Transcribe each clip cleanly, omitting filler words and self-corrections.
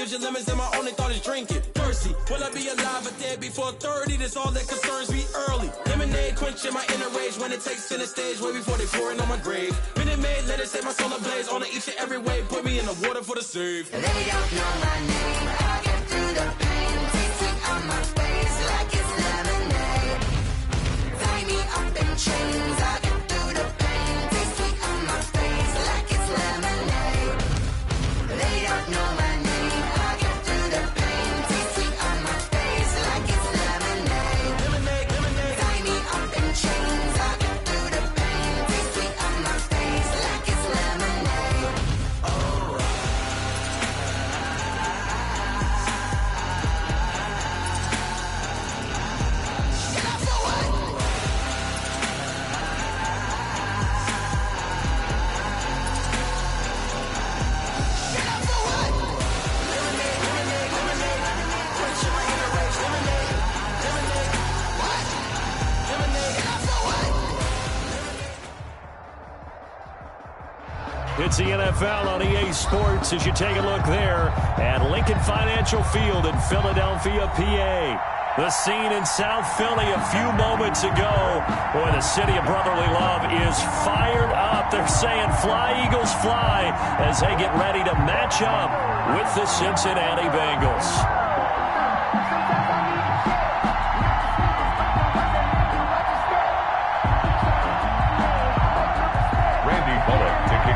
gives you lemons and my only thought is drinking. Thirsty, will I be alive or dead before 30? That's all that concerns me early. Lemonade quenching my inner rage when it takes center stage way before they pour it on my grave. Minute Maid, let it set my soul ablaze on each and every way. Put me in the water for the save. They don't know my name. I get through the pain. Taste sweet on my face like it's lemonade. Tie me up in chains. I get through the pain. Taste sweet on my face like it's lemonade. They don't know my name. I get through the pain. Taste sweet on my face like it's lemonade. Lemonade, lemonade. Tie me up in chains. I get through the pain. Taste sweet on my face like it's lemonade. It's the NFL on EA Sports as you take a look there at Lincoln Financial Field in Philadelphia, PA. The scene in South Philly a few moments ago. Boy, the city of brotherly love is fired up. They're saying fly, Eagles, fly as they get ready to match up with the Cincinnati Bengals.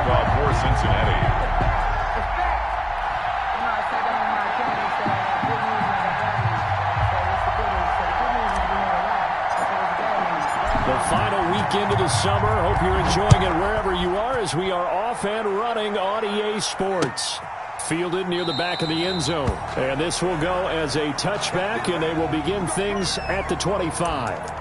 For Cincinnati. The final weekend of the summer. Hope you're enjoying it wherever you are as we are off and running on EA Sports. Fielded near the back of the end zone. And this will go as a touchback, and they will begin things at the 25.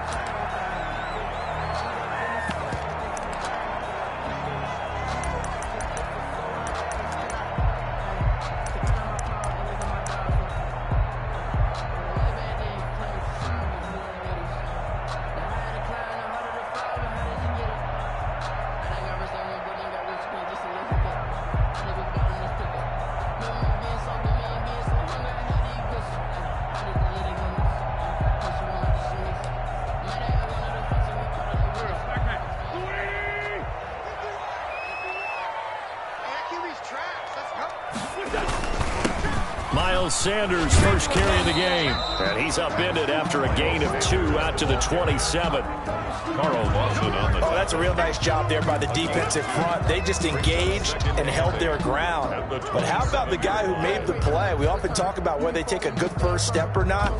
Sanders first carry of the game, and he's upended after a gain of 2 out to the 27. Carl Lawson on the that's a real nice job there by the defensive front. They just engaged and held their ground. But how about the guy who made the play? We often talk about whether they take a good first step or not.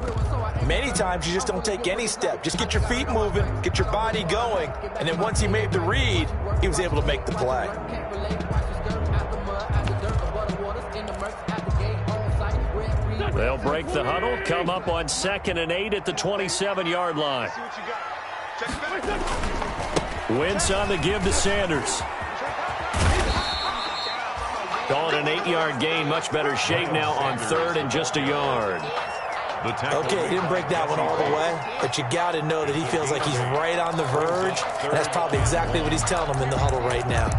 Many times you just don't take any step. Just get your feet moving, get your body going, and then once he made the read, he was able to make the play. They'll break the huddle, come up on 2nd and 8 at the 27-yard line. Wentz on the give to Sanders. Calling an 8-yard gain, much better shape now on 3rd and just a yard. Okay, he didn't break that one all the way, but you got to know that he feels like he's right on the verge, and that's probably exactly what he's telling them in the huddle right now.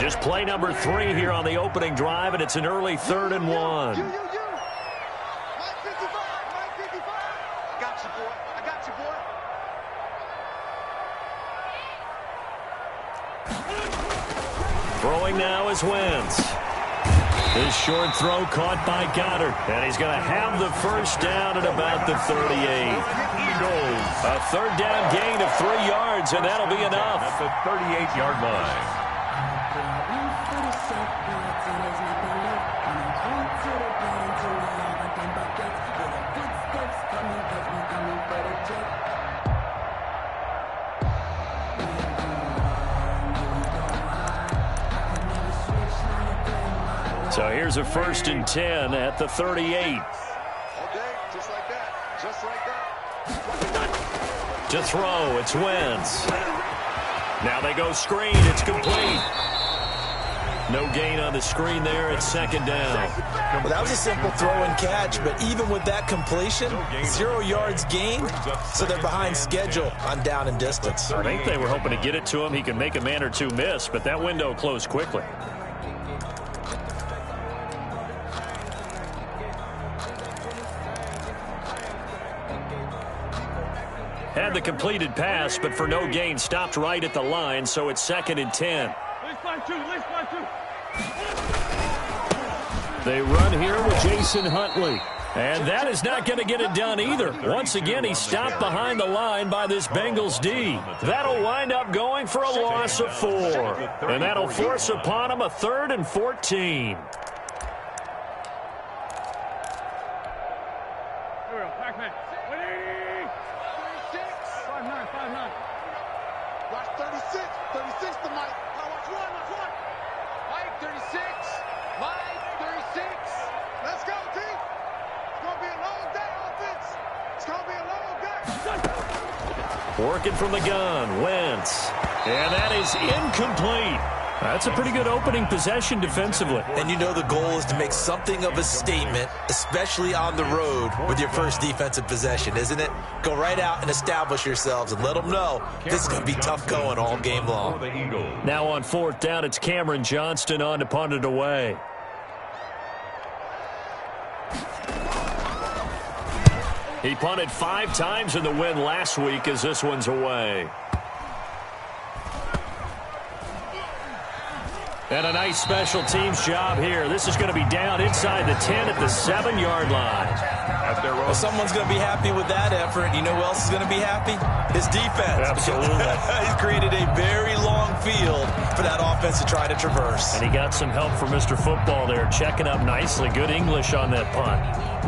Just play number 3 here on the opening drive, and it's an early 3rd and 1. Throwing now is Wentz. His short throw caught by Goddard, and he's going to have the first down at about the 38. A 3rd down gain of 3 yards, and that'll be enough. At the 38-yard line. So here's a 1st and 10 at the 38. Okay, just like that. Just like that. To throw, it's Wentz. Now they go screen, it's complete. No gain on the screen there. It's second down. Well, that was a simple throw and catch, but even with that completion, 0 yards gained, so they're behind schedule on down and distance. I think they were hoping to get it to him. He could make a man or two miss, but that window closed quickly. Had the completed pass, but for no gain, stopped right at the line, so it's second and 10. They run here with Jason Huntley. And that is not going to get it done either. Once again, he's stopped behind the line by this Bengals D. That'll wind up going for a loss of 4. And that'll force upon him a 3rd and 14. Working from the gun, Wentz. And that is incomplete. That's a pretty good opening possession defensively. And you know the goal is to make something of a statement, especially on the road with your first defensive possession, isn't it? Go right out and establish yourselves and let them know this is going to be tough going all game long. Now on 4th down, it's Cameron Johnston on to punt it away. He punted 5 times in the win last week as this one's away. And a nice special teams job here. This is going to be down inside the 10 at the 7-yard line. Well, someone's going to be happy with that effort. You know who else is going to be happy? His defense. Absolutely. He's created a very long field for that offense to try to traverse. And he got some help from Mr. Football there, checking up nicely. Good English on that punt.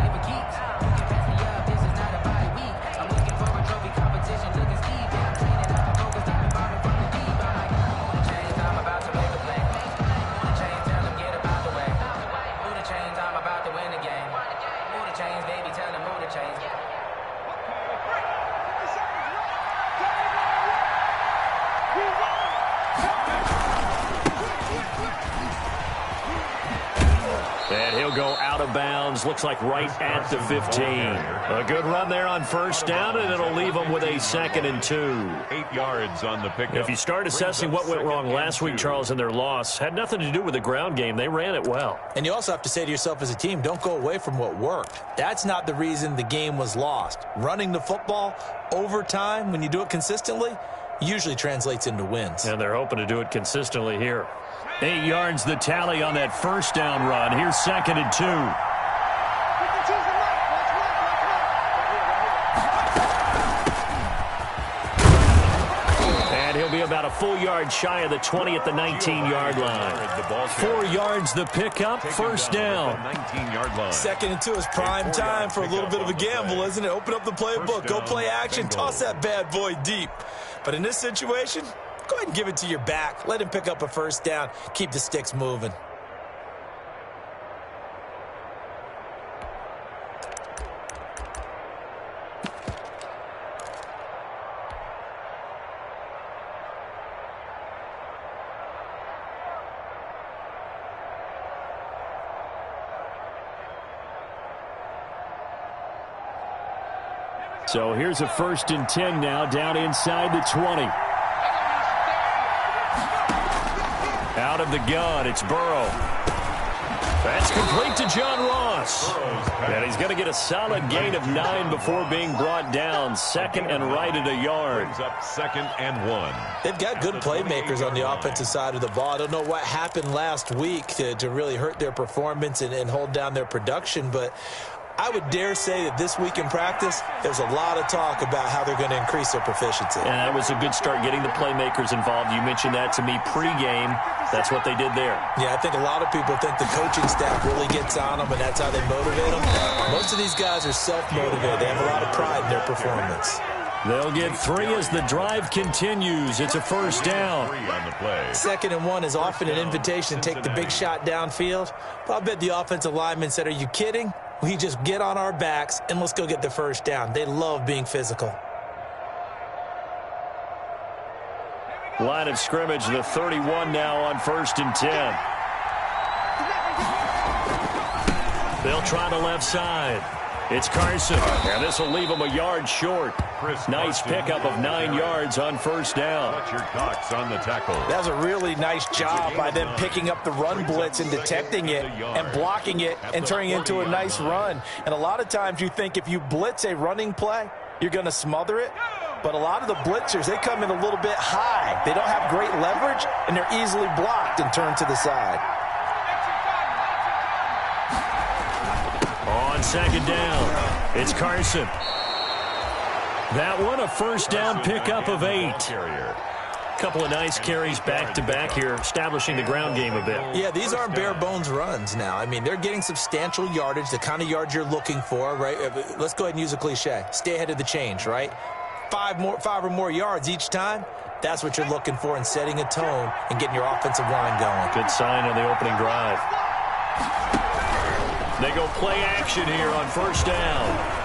And he'll go out of bounds, looks like right at the 15. A good run there on 1st down, and it'll leave them with a 2nd and 2. 8 yards on the pickup. If you start assessing what went wrong last week, Charles, in their loss, had nothing to do with the ground game. They ran it well. And you also have to say to yourself as a team, don't go away from what worked. That's not the reason the game was lost. Running the football over time, when you do it consistently, usually translates into wins. And they're hoping to do it consistently here. 8 yards the tally on that 1st down run. Here's 2nd and 2. And he'll be about a full yard shy of the 20 at the 19-yard line. 4 yards the pickup, 1st down. 19-yard line. 2nd and 2 is prime time for a little bit of a gamble, isn't it? Open up the playbook, go play action, toss that bad boy deep. But in this situation, go ahead and give it to your back. Let him pick up a 1st down. Keep the sticks moving. So here's a 1st and 10 now, down inside the 20. Out of the gun, it's Burrow. That's complete to John Ross. And he's going to get a solid gain of 9 before being brought down. 2nd and right at a yard. Up 2nd and 1. They've got good playmakers on the offensive side of the ball. I don't know what happened last week to really hurt their performance and hold down their production, but I would dare say that this week in practice, there's a lot of talk about how they're going to increase their proficiency. And that was a good start, getting the playmakers involved. You mentioned that to me pregame. That's what they did there. Yeah, I think a lot of people think the coaching staff really gets on them, and that's how they motivate them. Most of these guys are self-motivated. They have a lot of pride in their performance. They'll get 3 as the drive continues. It's a 1st down. 3 on the play. 2nd and 1 is often an invitation to take the big shot downfield. But I bet the offensive lineman said, "Are you kidding? We just get on our backs and let's go get the 1st down." They love being physical. Line of scrimmage, the 31 now on 1st and 10. They'll try the left side. It's Carson, and this will leave him a yard short. Nice pickup of 9 yards on first down. Fletcher Cox on the tackle. That was a really nice job by them picking up the run blitz and detecting it and blocking it and turning it into a nice run. And a lot of times you think if you blitz a running play, you're going to smother it. But a lot of the blitzers, they come in a little bit high. They don't have great leverage, and they're easily blocked and turned to the side. On second down, it's Carson. That one a first down pickup of 8. Couple of nice carries back-to-back here, establishing the ground game a bit. Yeah, these aren't bare-bones runs now. I mean, they're getting substantial yardage, the kind of yards you're looking for, right? Let's go ahead and use a cliche. Stay ahead of the change, right? 5 or more yards each time. That's what you're looking for in setting a tone and getting your offensive line going. Good sign on the opening drive. They go play action here on first down.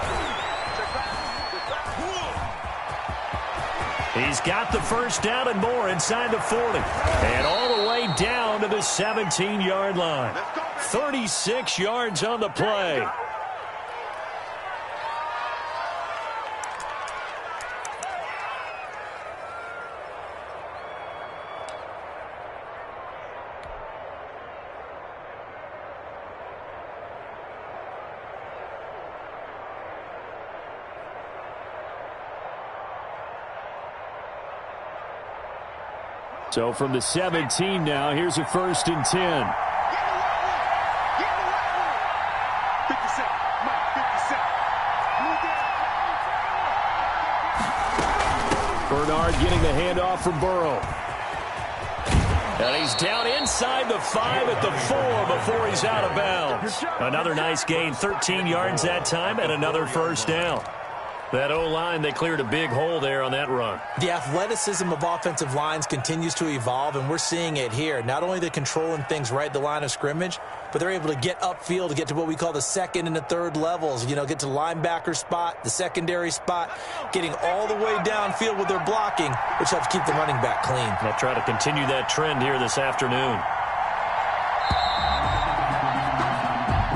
He's got the first down and more inside the 40. And all the way down to the 17-yard line. 36 yards on the play. So from the 17 now, here's a 1st and 10. Bernard getting the handoff from Burrow. And he's down inside the 5 at the 4 before he's out of bounds. Another nice gain, 13 yards that time, and another first down. That O-line, they cleared a big hole there on that run. The athleticism of offensive lines continues to evolve, and we're seeing it here. Not only they're controlling things right at the line of scrimmage, but they're able to get upfield to get to what we call the second and the third levels. You know, get to the linebacker spot, the secondary spot, getting all the way downfield with their blocking, which helps keep the running back clean. They'll try to continue that trend here this afternoon.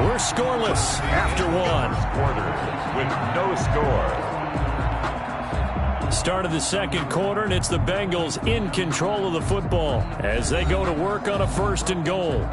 We're scoreless after 1. Quarter with no score. Start of the second quarter, and it's the Bengals in control of the football as they go to work on a 1st and goal.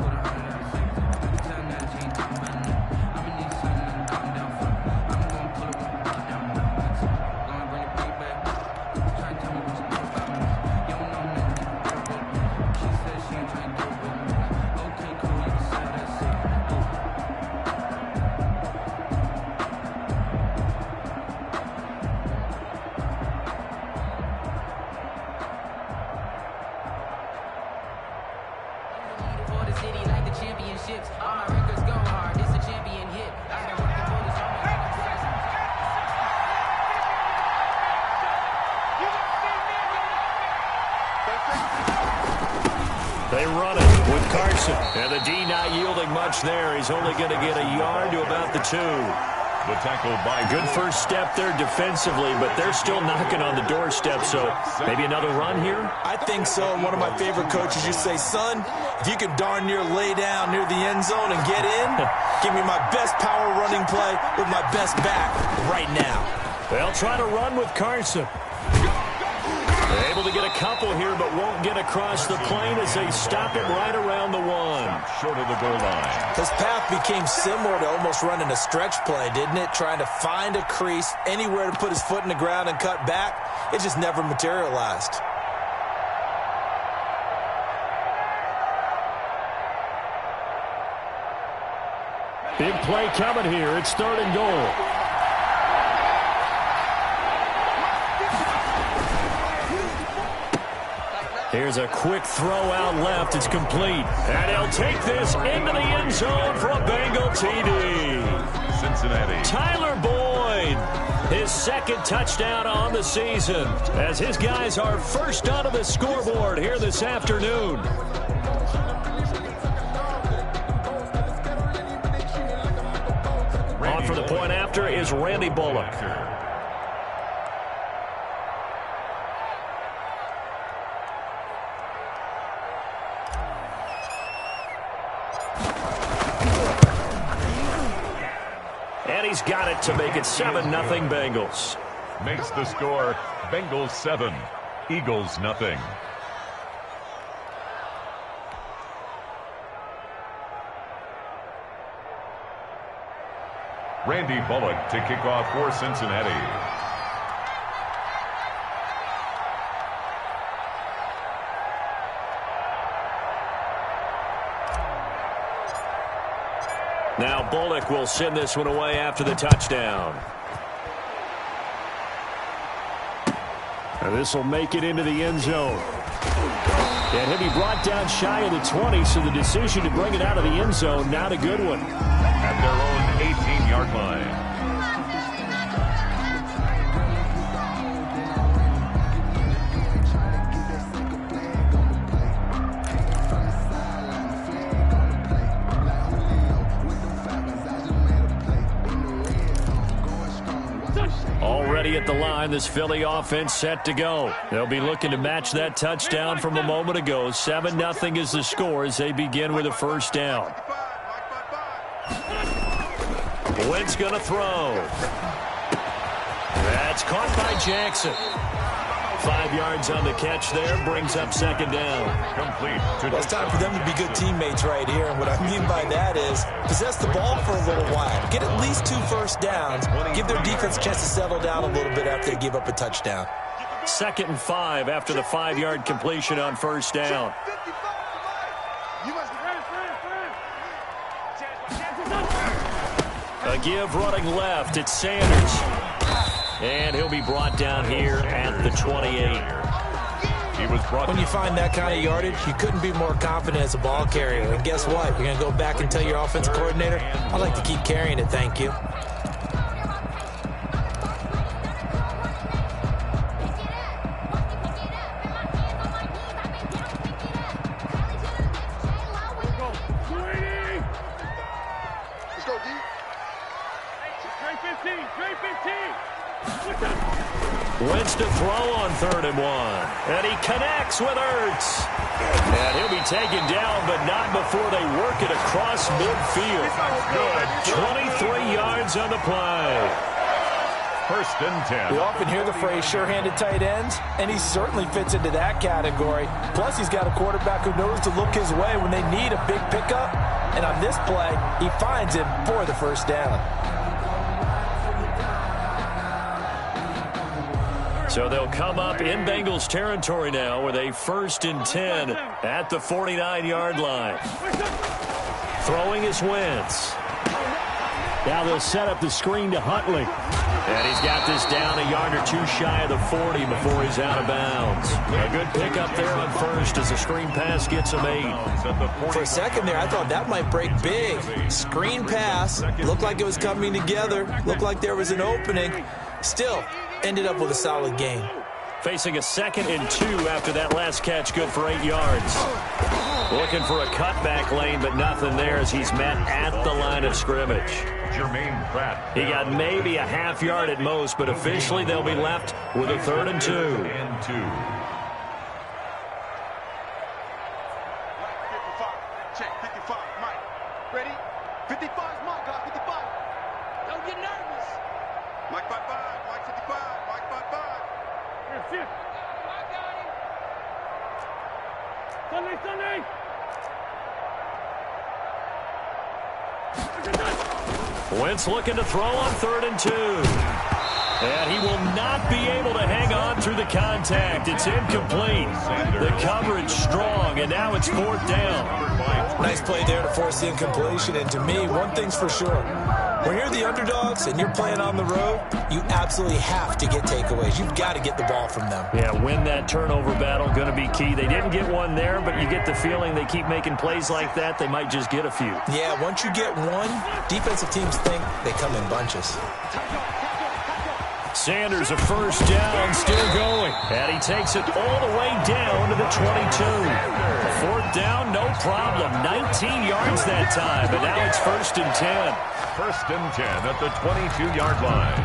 They run it with Carson. And the D not yielding much there. He's only going to get a yard to about the 2. The tackle by good first step there defensively, but they're still knocking on the doorstep, so maybe another run here? I think so. And one of my favorite coaches used to say, son, if you can darn near lay down near the end zone and get in, give me my best power running play with my best back right now. They'll try to run with Carson. They're able to get a couple here, but won't get across the plane as they stop it right around the 1. Short of the goal line. His path became similar to almost running a stretch play, didn't it? Trying to find a crease, anywhere to put his foot in the ground and cut back. It just never materialized. Big play coming here. It's 3rd and goal. Here's a quick throw out left. It's complete. And he'll take this into the end zone for a Bengal TD. Cincinnati. Tyler Boyd, his 2nd touchdown on the season, as his guys are first onto the scoreboard here this afternoon. On for the point after is Randy Bullock. he's got it to make it 7-0 Bengals. Makes the score Bengals 7, Eagles nothing. Randy Bullock to kick off for Cincinnati. Now Bullock will send this one away after the touchdown. And this will make it into the end zone. And he'll be brought down shy of the 20, so the decision to bring it out of the end zone, not a good one. At their own 18-yard line. Already at the line, this Philly offense set to go. They'll be looking to match that touchdown from a moment ago. 7-0 is the score as they begin with a first down. Wentz going to throw. That's caught by Jackson. 5 yards on the catch there, brings up second down. Complete. Well, it's time for them to be good teammates right here. And what I mean by that is possess the ball for a little while. Get at least 2 first downs. Give their defense a chance to settle down a little bit after they give up a touchdown. 2nd and 5 after the 5-yard completion on first down. A give running left. It's Sanders. And he'll be brought down here at the 28. He was brought when you find that kind of yardage, you couldn't be more confident as a ball carrier. And guess what? You're going to go back and tell your offensive coordinator, I'd like to keep carrying it, thank you. Wentz to throw on 3rd and 1. And he connects with Ertz. And he'll be taken down, but not before they work it across midfield. Good. 23 yards on the play. 1st and 10. We often hear the phrase sure-handed tight ends, and he certainly fits into that category. Plus, he's got a quarterback who knows to look his way when they need a big pickup. And on this play, he finds him for the first down. So they'll come up in Bengals territory now with a 1st and 10 at the 49-yard line. Throwing is Wentz. Now they'll set up the screen to Huntley. And he's got this down a yard or 2 shy of the 40 before he's out of bounds. A good pickup there on 1st as the screen pass gets him 8. For a second there, I thought that might break big. Screen pass. Looked like it was coming together. Looked like there was an opening. Still, ended up with a solid game. Facing a 2nd and 2 after that last catch, good for 8 yards. Looking for a cutback lane, but nothing there as he's met at the line of scrimmage. Jermaine Pratt. He got maybe a half yard at most, but officially they'll be left with a 3rd and 2. And 2. Check 55, Mike. Ready? 55 is Mike, guys. 55. Don't get nervous. Mike 55, Mike 55, Mike 55. Here, I got him. Sunday. Wentz looking to throw on 3rd and 2. And he will not be able to hang on through the contact. It's incomplete. The coverage strong, and now it's 4th down. Nice play there to force the incompletion. And to me, one thing's for sure. When you're the underdogs and you're playing on the road, you absolutely have to get takeaways. You've got to get the ball from them. Yeah, win that turnover battle, going to be key. They didn't get one there, but you get the feeling they keep making plays like that, they might just get a few. Yeah, once you get one, defensive teams think they come in bunches. Sanders, a first down, still going. And he takes it all the way down to the 22. 4th down, no problem. 19 yards that time, but now it's 1st and 10. 1st and 10 at the 22-yard line.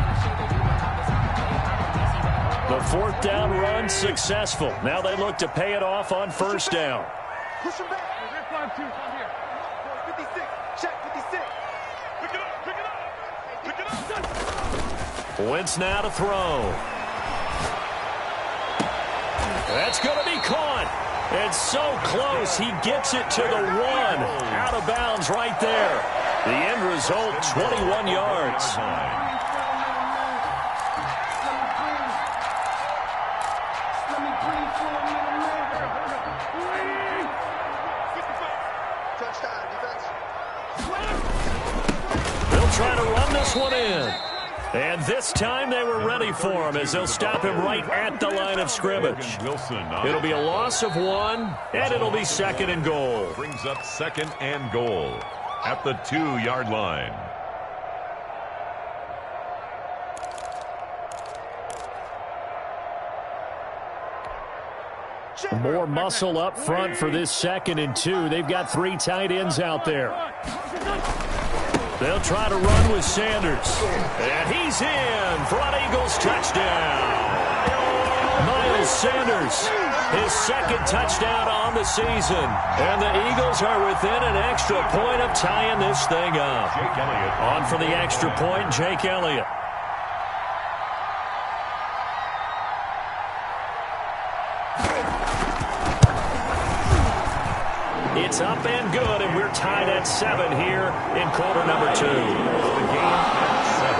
The 4th down run successful. Now they look to pay it off on 1st down. Push him back. 56. Check 56. Pick it up. Pick it up. Pick it up. Wentz now to throw. That's going to be caught. It's so close. He gets it to the 1. Out of bounds right there. The end result, 21 yards. They'll try to run this one in. And this time they were ready for him as they'll stop him right at the line of scrimmage. It'll be a loss of 1, and it'll be 2nd and goal. Brings up 2nd and goal at the 2-yard line. More muscle up front for this 2nd and 2. They've got 3 tight ends out there. They'll try to run with Sanders. And he's in for an Eagles touchdown. Miles Sanders, his 2nd touchdown on the season. And the Eagles are within an extra point of tying this thing up. Jake Elliott on for the extra point, Jake Elliott. It's up and good, and we're tied at 7 here in quarter number 2. The game at 7.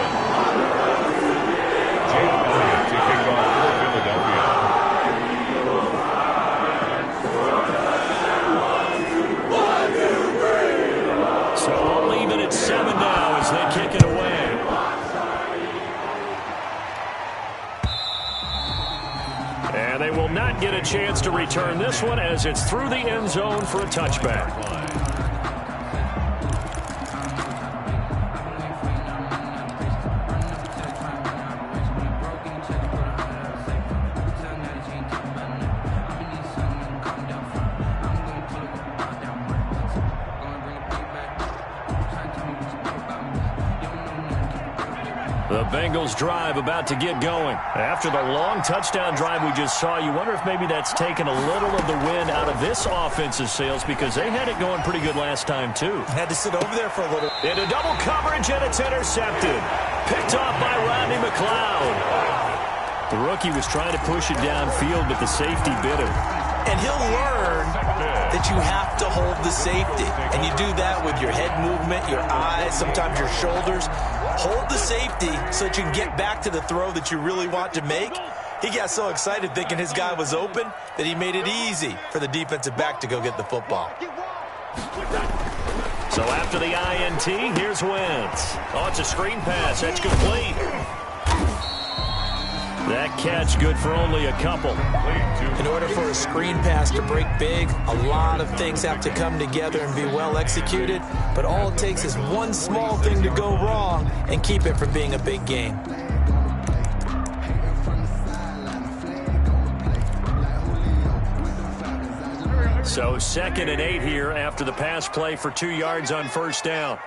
Jake Elliott to kick off for Philadelphia. So we'll leave it at 7 now as they kick it away. And they will not get a chance to return this one as it's through the end zone for a touchback. The Bengals drive about to get going. After the long touchdown drive we just saw, you wonder if maybe that's taken a little of the wind out of this offensive sails because they had it going pretty good last time, too. Had to sit over there for a little. Into double coverage, and it's intercepted. Picked off by Rodney McLeod. The rookie was trying to push it downfield, but the safety bit him. And he'll learn that you have to hold the safety. And you do that with your head movement, your eyes, sometimes your shoulders. Hold the safety so that you can get back to the throw that you really want to make. He got so excited thinking his guy was open that he made it easy for the defensive back to go get the football. So after the INT, here's Wentz. Oh, it's a screen pass. That's complete. That catch good for only a couple. In order for a screen pass to break big, a lot of things have to come together and be well executed. But all it takes is one small thing to go wrong and keep it from being a big game. So 2nd and 8 here after the pass play for 2 yards on first down.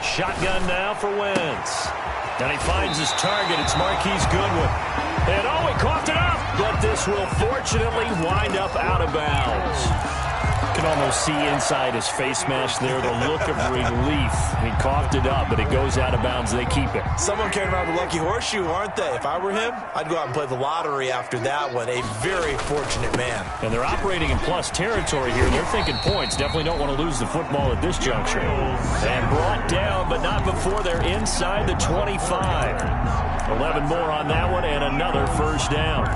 Shotgun now for Wentz. And he finds his target. It's Marquise Goodwin. And oh, he coughed it up. But this will fortunately wind up out of bounds. You can almost see inside his face mask there the look of relief. He coughed it up, but it goes out of bounds. They keep it. Someone carrying around the lucky horseshoe, aren't they? If I were him, I'd go out and play the lottery after that one. A very fortunate man. And they're operating in plus territory here. They're thinking points. Definitely don't want to lose the football at this juncture. And brought down, but not before they're inside the 25. 11 more on that one, and another first down.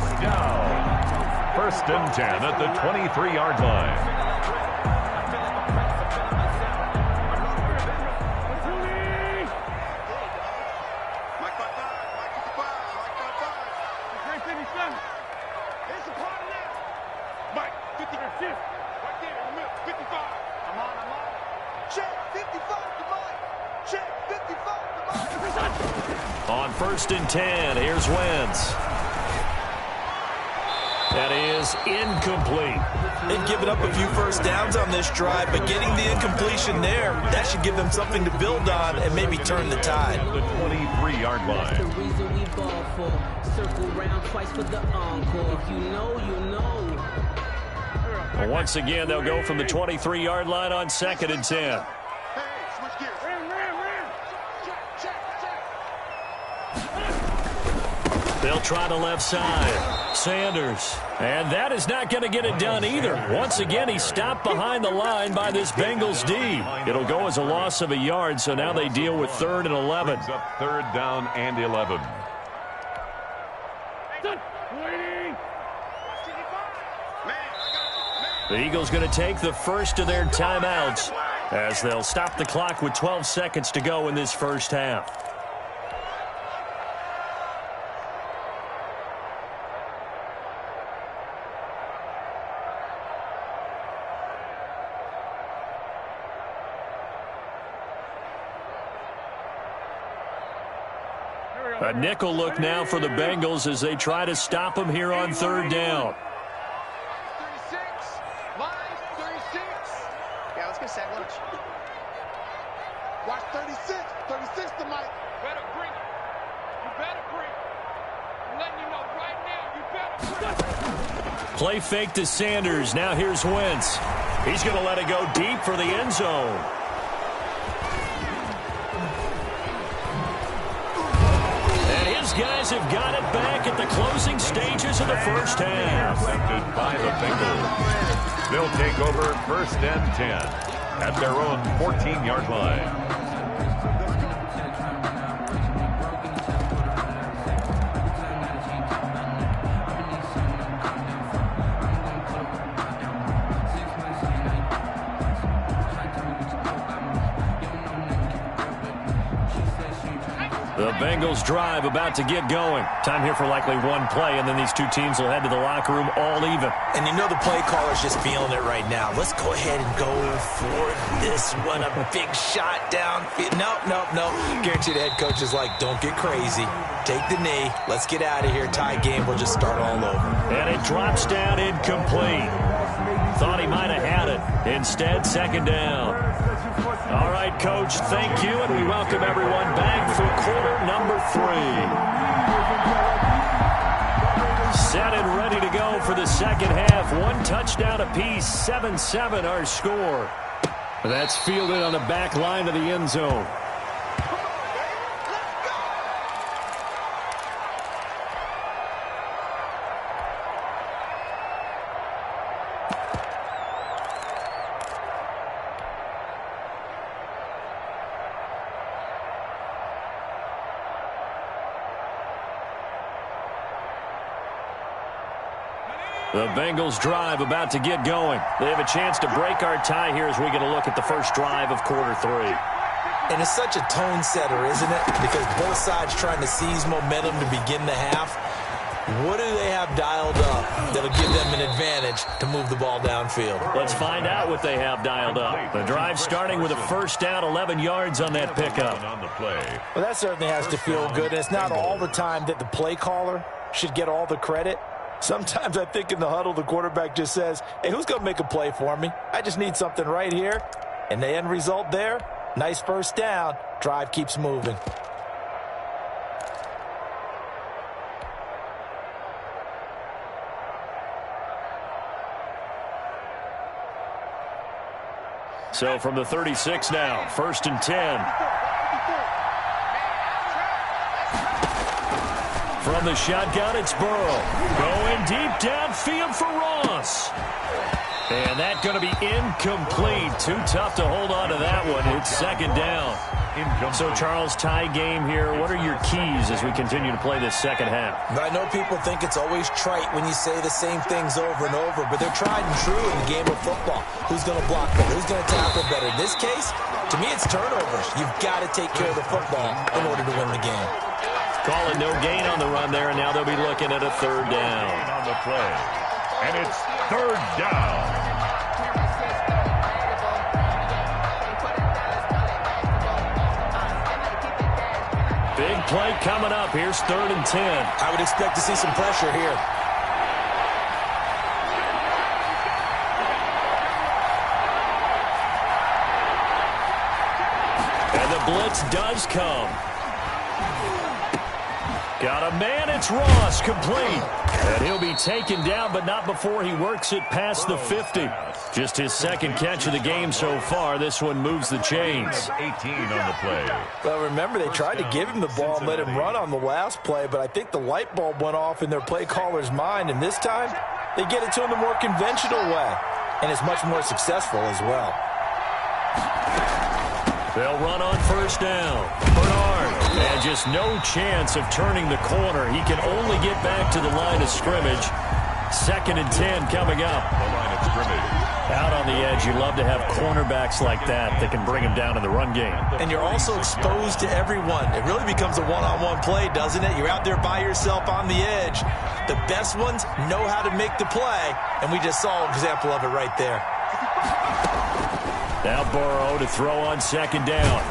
First and 10 at the 23-yard line. On first and 10, here's Wentz. That is incomplete. They've given up a few first downs on this drive, but getting the incompletion there, that should give them something to build on and maybe turn the tide. The 23-yard line. for. Circle round twice for the encore. If you know, you know. Well, once again, they'll go from the 23-yard line on 2nd and 10. They'll try the left side. Sanders. And that is not going to get it done either. Once again, he's stopped behind the line by this Bengals D. It'll go as a loss of a yard, so now they deal with 3rd and 11. Brings up 3rd down and 11. The Eagles going to take the first of their timeouts as they'll stop the clock with 12 seconds to go in this first half. A nickel look now for the Bengals as they try to stop them here on 3rd down. 36. Line 36. Yeah, let's get set lunch. Watch 36. 36 to Mike. Better bring it. You better bring it. I'm letting you know right now. You better bring it. Play fake to Sanders. Now here's Wentz. He's going to let it go deep for the end zone. Guys have got it back at the closing stages of the first half. Intercepted by the Bengals. They'll take over 1st and 10 at their own 14-yard line. The Bengals drive about to get going. Time here for likely one play, and then these two teams will head to the locker room all even. And you know the play caller's just feeling it right now. Let's go ahead and go for this one. A big shot downfield. No. Guarantee the head coach is like, don't get crazy. Take the knee. Let's get out of here. Tie game. We'll just start all over. And it drops down incomplete. Thought he might have had it. Instead, 2nd down. All right, Coach, thank you, and we welcome everyone back for quarter number 3. Set and ready to go for the second half. 1 touchdown apiece, 7-7 our score. That's fielded on the back line of the end zone. The Bengals drive about to get going. They have a chance to break our tie here as we get a look at the first drive of quarter 3. And it's such a tone setter, isn't it? Because both sides trying to seize momentum to begin the half. What do they have dialed up that'll give them an advantage to move the ball downfield? Let's find out what they have dialed up. The drive starting with a first down, 11 yards on that pickup. Well, that certainly has to feel good. And it's not all the time that the play caller should get all the credit. Sometimes I think in the huddle, the quarterback just says, hey, who's going to make a play for me? I just need something right here. And the end result there, nice first down. Drive keeps moving. So from the 36 now, 1st and 10. From the shotgun, it's Burrow. Going deep downfield for Ross. And that's going to be incomplete. Too tough to hold on to that one. It's 2nd down. So, Charles, tie game here. What are your keys as we continue to play this second half? But I know people think it's always trite when you say the same things over and over, but they're tried and true in the game of football. Who's going to block better? Who's going to tackle better? In this case, to me, it's turnovers. You've got to take care of the football in order to win the game. Call it no gain on the run there, and now they'll be looking at a 3rd down. On the play. And it's 3rd down. Big play coming up. Here's 3rd and 10. I would expect to see some pressure here. And the blitz does come. Got a man, it's Ross, complete. And he'll be taken down, but not before he works it past the 50. Just his second catch of the game so far. This one moves the chains. 18 on the play. Well, remember, they tried to give him the ball and let him run on the last play, but I think the light bulb went off in their play caller's mind, and this time they get it to him the more conventional way, and it's much more successful as well. They'll run on first down. Bernard, and just no chance of turning the corner. He can only get back to the line of scrimmage. 2nd and 10 coming up. The line of scrimmage. Out on the edge, you love to have cornerbacks like that that can bring him down in the run game. And you're also exposed to everyone. It really becomes a one-on-one play, doesn't it? You're out there by yourself on the edge. The best ones know how to make the play, and we just saw an example of it right there. Now Burrow to throw on 2nd down.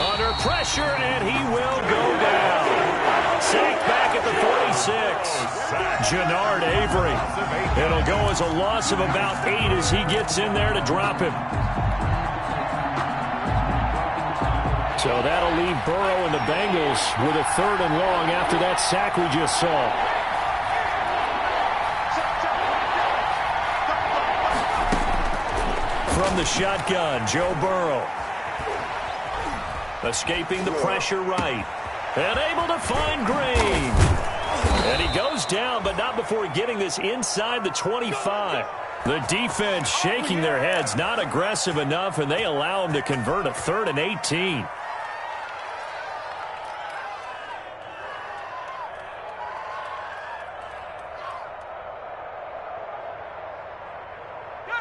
Under pressure, and he will go down. Sacked back at the 46. Jannard Avery. It'll go as a loss of about 8 as he gets in there to drop him. So that'll leave Burrow and the Bengals with a 3rd and long after that sack we just saw. From the shotgun, Joe Burrow. Escaping the pressure right. And able to find Green. And he goes down, but not before getting this inside the 25. The defense shaking their heads, not aggressive enough, and they allow him to convert a 3rd and 18.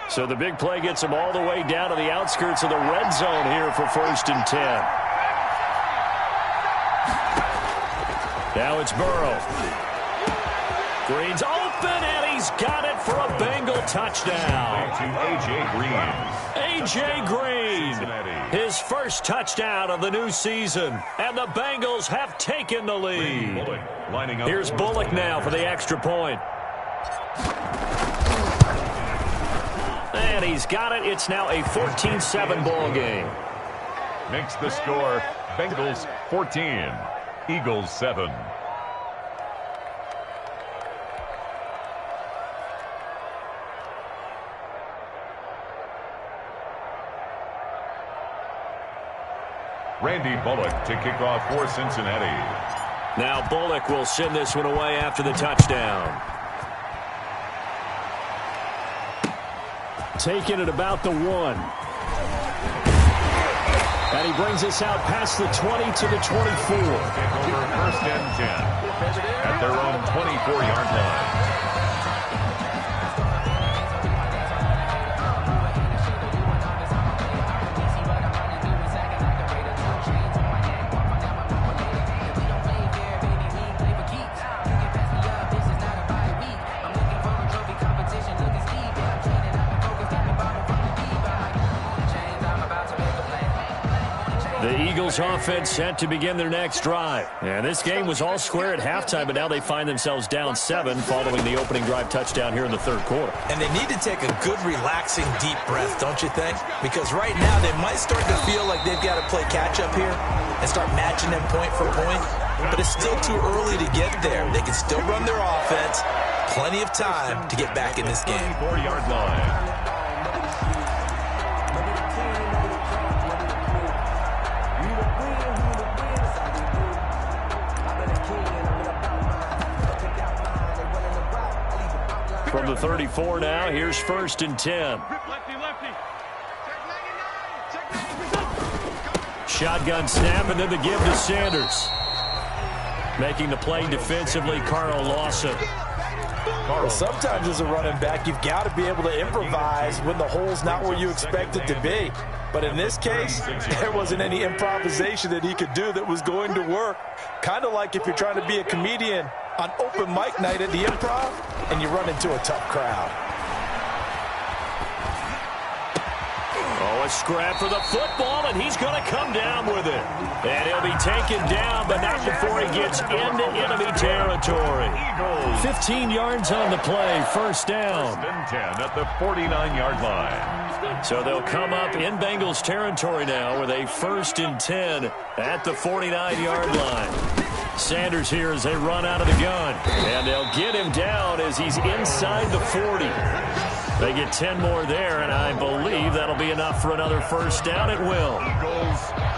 So the big play gets him all the way down to the outskirts of the red zone here for 1st and 10. Now it's Burrow. Green's open, and he's got it for a Bengal touchdown. To A.J. Green. A.J. Green, his first touchdown of the new season, and the Bengals have taken the lead. Here's Bullock now for the extra point. And he's got it. It's now a 14-7 ball game. Makes the score Bengals 14, Eagles 7. Randy Bullock to kick off for Cincinnati. Now Bullock will send this one away after the touchdown. Taking it about the 1. And he brings us out past the 20 to the 24. Over 1st and 10 at their own 24-yard line. Offense set to begin their next drive. And this game was all square at halftime, but now they find themselves down 7 following the opening drive touchdown here in the 3rd quarter. And they need to take a good, relaxing, deep breath, don't you think? Because right now they might start to feel like they've got to play catch-up here and start matching them point for point. But it's still too early to get there. They can still run their offense. Plenty of time to get back in this game. 24-yard line. From the 34 now, here's 1st and 10. Shotgun snap, and then the give to Sanders. Making the play defensively, Carl Lawson. Well, sometimes as a running back, you've got to be able to improvise when the hole's not where you expect it to be. But in this case, there wasn't any improvisation that he could do that was going to work. Kind of like if you're trying to be a comedian on open mic night at the Improv and you run into a tough crowd. Oh, a scrap for the football, and he's going to come down with it. And he'll be taken down, but not before he gets into enemy territory. 15 yards on the play, 1st down. 1st and 10 at the 49-yard line. So they'll come up in Bengals territory now with a 1st and 10 at the 49-yard line. Sanders here as they run out of the gun. And they'll get him down as he's inside the 40. They get 10 more there, and I believe that'll be enough for another first down. It will.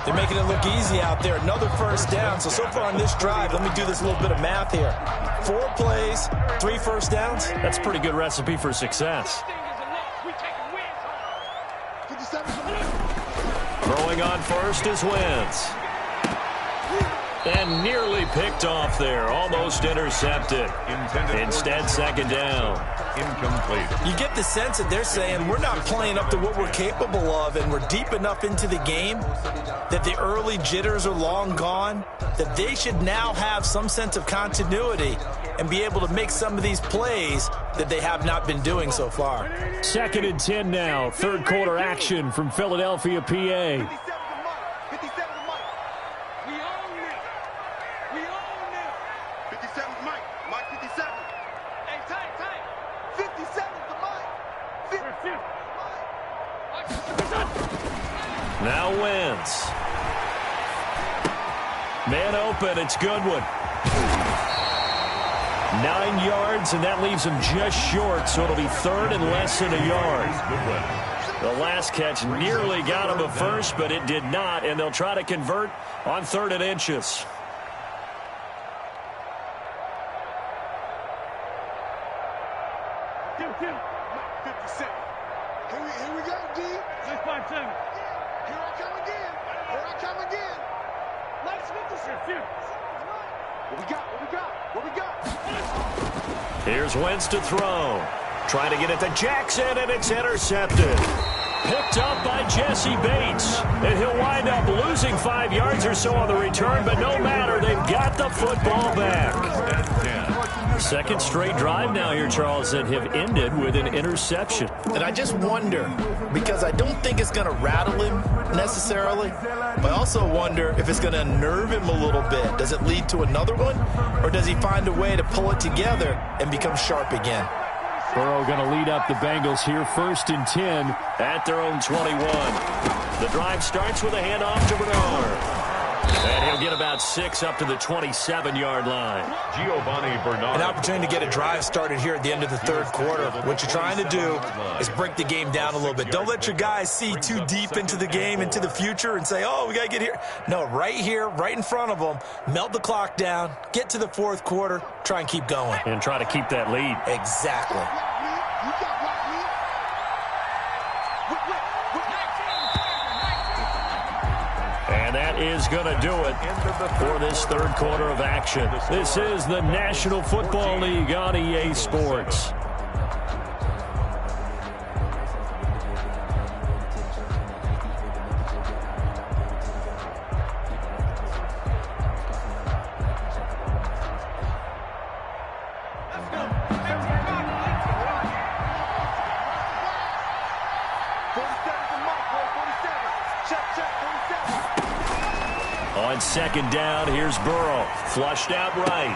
They're making it look easy out there. Another first down. So far on this drive, let me do this little bit of math here. 4 plays, 3 first downs. That's a pretty good recipe for success. Throwing on first is Wentz. And nearly picked off there. Almost intercepted. Instead, second down. Incomplete. You get the sense that they're saying we're not playing up to what we're capable of, and we're deep enough into the game that the early jitters are long gone, that they should now have some sense of continuity and be able to make some of these plays that they have not been doing so far. 2nd and 10 now. Third quarter action from Philadelphia, PA. Now Wentz. Man open, it's Goodwin. 9 yards, and that leaves him just short, so it'll be 3rd and less than a yard. The last catch nearly got him a first, but it did not, and they'll try to convert on 3rd and inches. Here we go, D. 657. Here I come again. Here I come again. Let's get this here. What we got? What we got? What we got? Here's Wentz to throw. Trying to get it to Jackson, and it's intercepted. Picked up by Jesse Bates. And he'll wind up losing 5 yards or so on the return, but no matter, they've got the football back. 2nd straight drive now here, Charles, that have ended with an interception. And I just wonder, because I don't think it's going to rattle him necessarily, but I also wonder if it's going to unnerve him a little bit. Does it lead to another one, or does he find a way to pull it together and become sharp again? Burrow going to lead up the Bengals here, 1st and 10 at their own 21. The drive starts with a handoff to Bernard. And he'll get about 6 up to the 27-yard line. Giovanni Bernard. An opportunity to get a drive started here at the end of the 3rd quarter. What you're trying to do is break the game down a little bit. Don't let your guys see too deep into the game, into the future, and say, oh, we got to get here. No, right here, right in front of them, melt the clock down, get to the 4th quarter, try and keep going. And try to keep that lead. Exactly. And that is going to do it for this 3rd quarter of action. This is the National Football League on EA Sports. On 2nd down, here's Burrow. Flushed out right.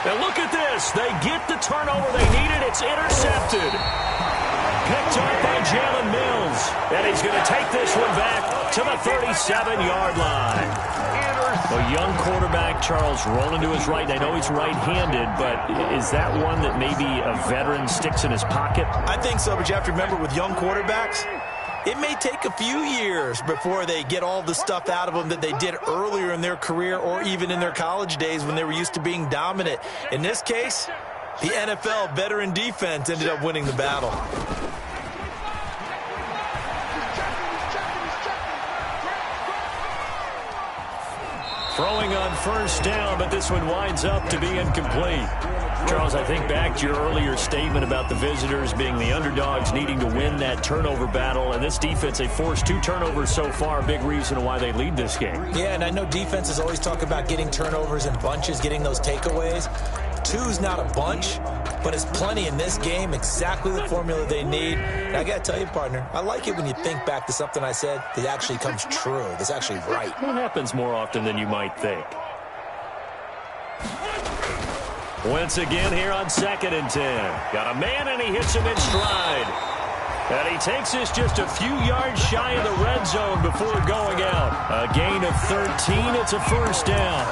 And look at this. They get the turnover they needed. It's intercepted. Picked up by Jalen Mills. And he's going to take this one back to the 37-yard line. A young quarterback, Charles, rolling to his right. I know he's right-handed, but is that one that maybe a veteran sticks in his pocket? I think so, but you have to remember with young quarterbacks, it may take a few years before they get all the stuff out of them that they did earlier in their career or even in their college days when they were used to being dominant. In this case, the NFL veteran defense ended up winning the battle. Throwing on 1st down, but this one winds up to be incomplete. Charles, I think back to your earlier statement about the visitors being the underdogs needing to win that turnover battle. And this defense, they forced 2 turnovers so far, a big reason why they lead this game. Yeah, and I know defenses always talk about getting turnovers in bunches, getting those takeaways. 2's not a bunch, but it's plenty in this game, exactly the formula they need. And I got to tell you, partner, I like it when you think back to something I said that actually comes true, that's actually right. It happens more often than you might think. Wentz again here on 2nd and 10. Got a man, and he hits him in stride. And he takes this just a few yards shy of the red zone before going out. A gain of 13. It's a 1st down.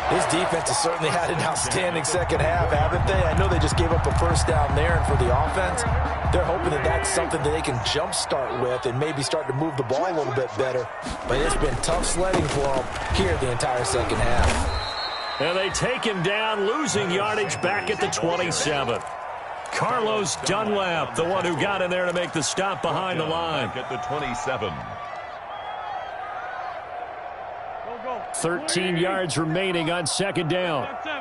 This defense has certainly had an outstanding second half, haven't they? I know they just gave up a first down there, and for the offense, they're hoping that that's something that they can jumpstart with and maybe start to move the ball a little bit better. But it's been tough sledding for them here the entire second half. And they take him down, losing yardage back at the 27. Carlos Dunlap, the one who got in there to make the stop behind the line. At the 27. 13 yards remaining on second down. 57,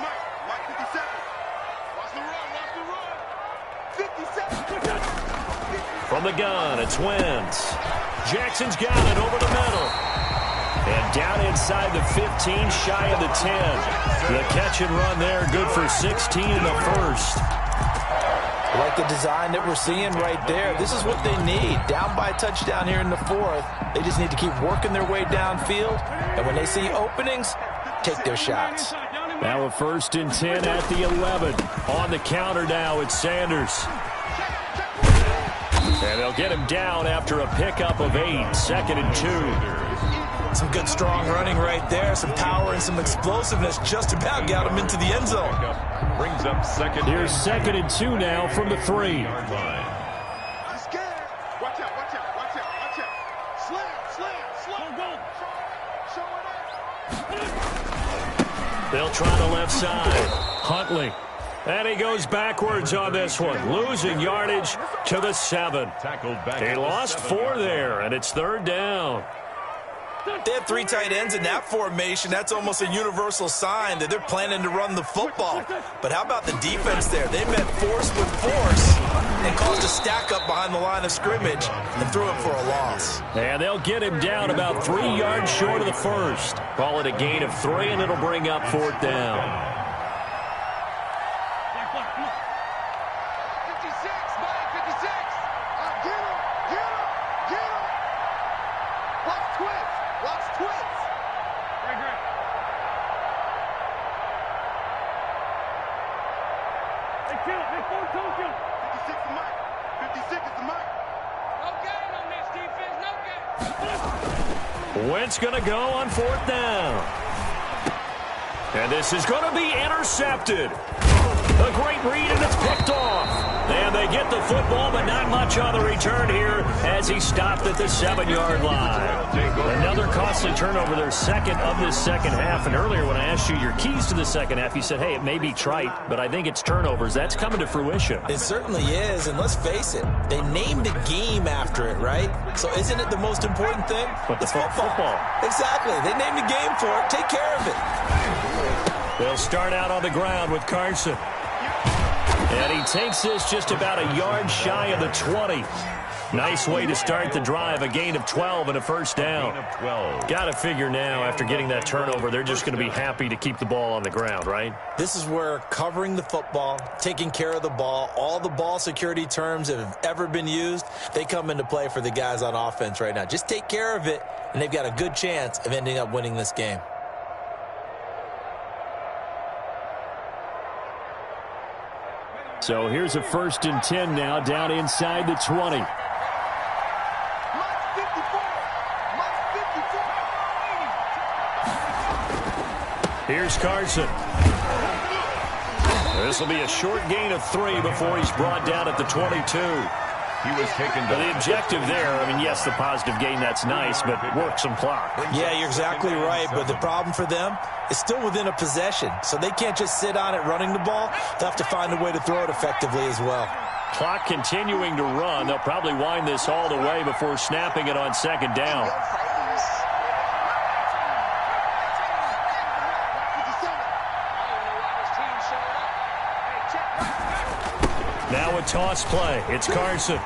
Mike. Mike 57. Watch the run. 57. From the gun, it's Wentz. Jackson's got it over the middle. And down inside the 15, shy of the 10. The catch and run there, good for 16 in the first. I like the design that we're seeing right there. This is what they need. Down by a touchdown here in the fourth. They just need to keep working their way downfield. And when they see openings, take their shots. Now a 1st and 10 at the 11. On the counter now, it's Sanders. And they'll get him down after a pickup of 8. 2nd and 2. Some good strong running right there. Some power and some explosiveness just about got him into the end zone. Brings up second. Here's 2nd and 2 now from the 3. He's scared. Watch out, watch out, watch out, watch out. Slam. Go. Show it up. They'll try the left side. Huntley. And he goes backwards on this one. Losing yardage to the 7. Tackled back. He lost 4 there, and it's 3rd down. They have 3 tight ends in that formation. That's almost a universal sign that they're planning to run the football. But how about the defense there? They met force with force and caused a stack up behind the line of scrimmage and threw him for a loss. And they'll get him down about 3 yards short of the first. Call it a gain of 3, and it'll bring up 4th down. 56, Mike, 56. Get him. Watch twins. Great. They kill it. They 56 to Mike. 56 is the Mike. No gain on this defense. No gain. Wentz going to go on 4th down. And this is going to be intercepted. A great read, and it's picked off. And they get the football, but not much on the return here as he stopped at the 7-yard line. Another costly turnover, their 2nd of this second half. And earlier when I asked you your keys to the second half, you said, hey, it may be trite, but I think it's turnovers. That's coming to fruition. It certainly is, and let's face it, they named a game after it, right? So isn't it the most important thing? It's football. Exactly. They named a game for it. Take care of it. They'll start out on the ground with Carson. And he takes this just about a yard shy of the 20. Nice way to start the drive, a gain of 12 and a 1st down. Got to figure now, after getting that turnover, they're just going to be happy to keep the ball on the ground, right? This is where covering the football, taking care of the ball, all the ball security terms that have ever been used, they come into play for the guys on offense right now. Just take care of it, and they've got a good chance of ending up winning this game. So here's a 1st and 10 now, down inside the 20. Here's Carson. This will be a short gain of 3 before he's brought down at the 22. He was taken down. The objective there, I mean, yes, the positive gain, that's nice, but work some clock. Yeah, you're exactly right, but the problem for them is still within a possession, so they can't just sit on it running the ball. They'll have to find a way to throw it effectively as well. Clock continuing to run. They'll probably wind this all the way before snapping it on 2nd down. Now a toss play. It's Carson.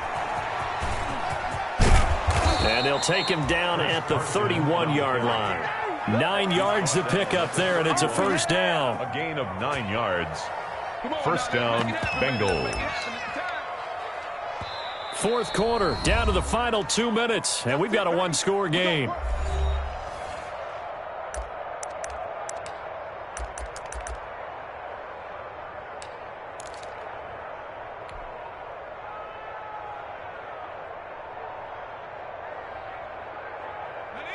And they'll take him down at the 31-yard line. 9 yards to pick up there, and it's a 1st down. A gain of 9 yards. 1st down, Bengals. 4th quarter, down to the final 2 minutes, and we've got a 1-score game.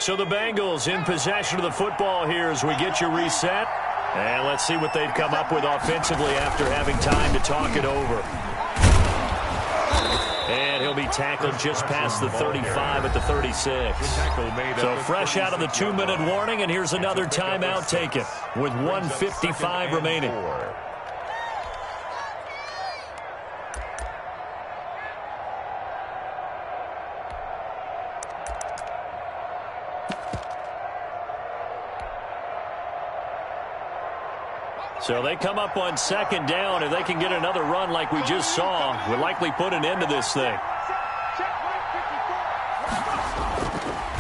So the Bengals in possession of the football here as we get you reset. And let's see what they've come up with offensively after having time to talk it over. And he'll be tackled just past the 35 at the 36. So fresh out of the 2-minute warning, and here's another timeout taken with 1:55 remaining. So they come up on second down. If they can get another run like we just saw, we'll likely put an end to this thing.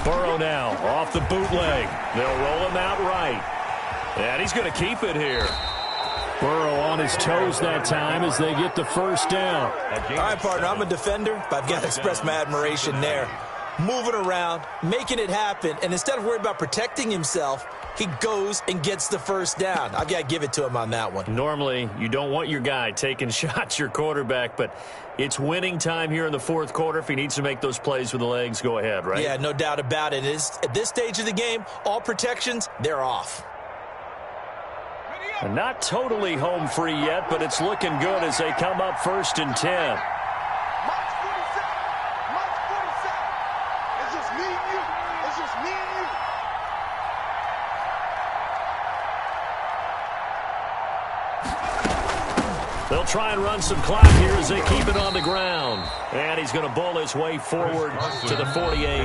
Burrow now off the bootleg. They'll roll him out right. And he's going to keep it here. Burrow on his toes that time as they get the first down. All right, partner, I'm a defender, but I've got to express my admiration there. Moving around, making it happen, and instead of worrying about protecting himself, he goes and gets the first down. I've got to give it to him on that one. Normally, you don't want your guy taking shots, your quarterback, but it's winning time here in the fourth quarter. If he needs to make those plays with the legs, go ahead, right? Yeah, no doubt about it. At this stage of the game, all protections, they're off. And not totally home free yet, but it's looking good as they come up 1st and 10. They'll try and run some clock here as they keep it on the ground. And he's going to bowl his way forward to the 48.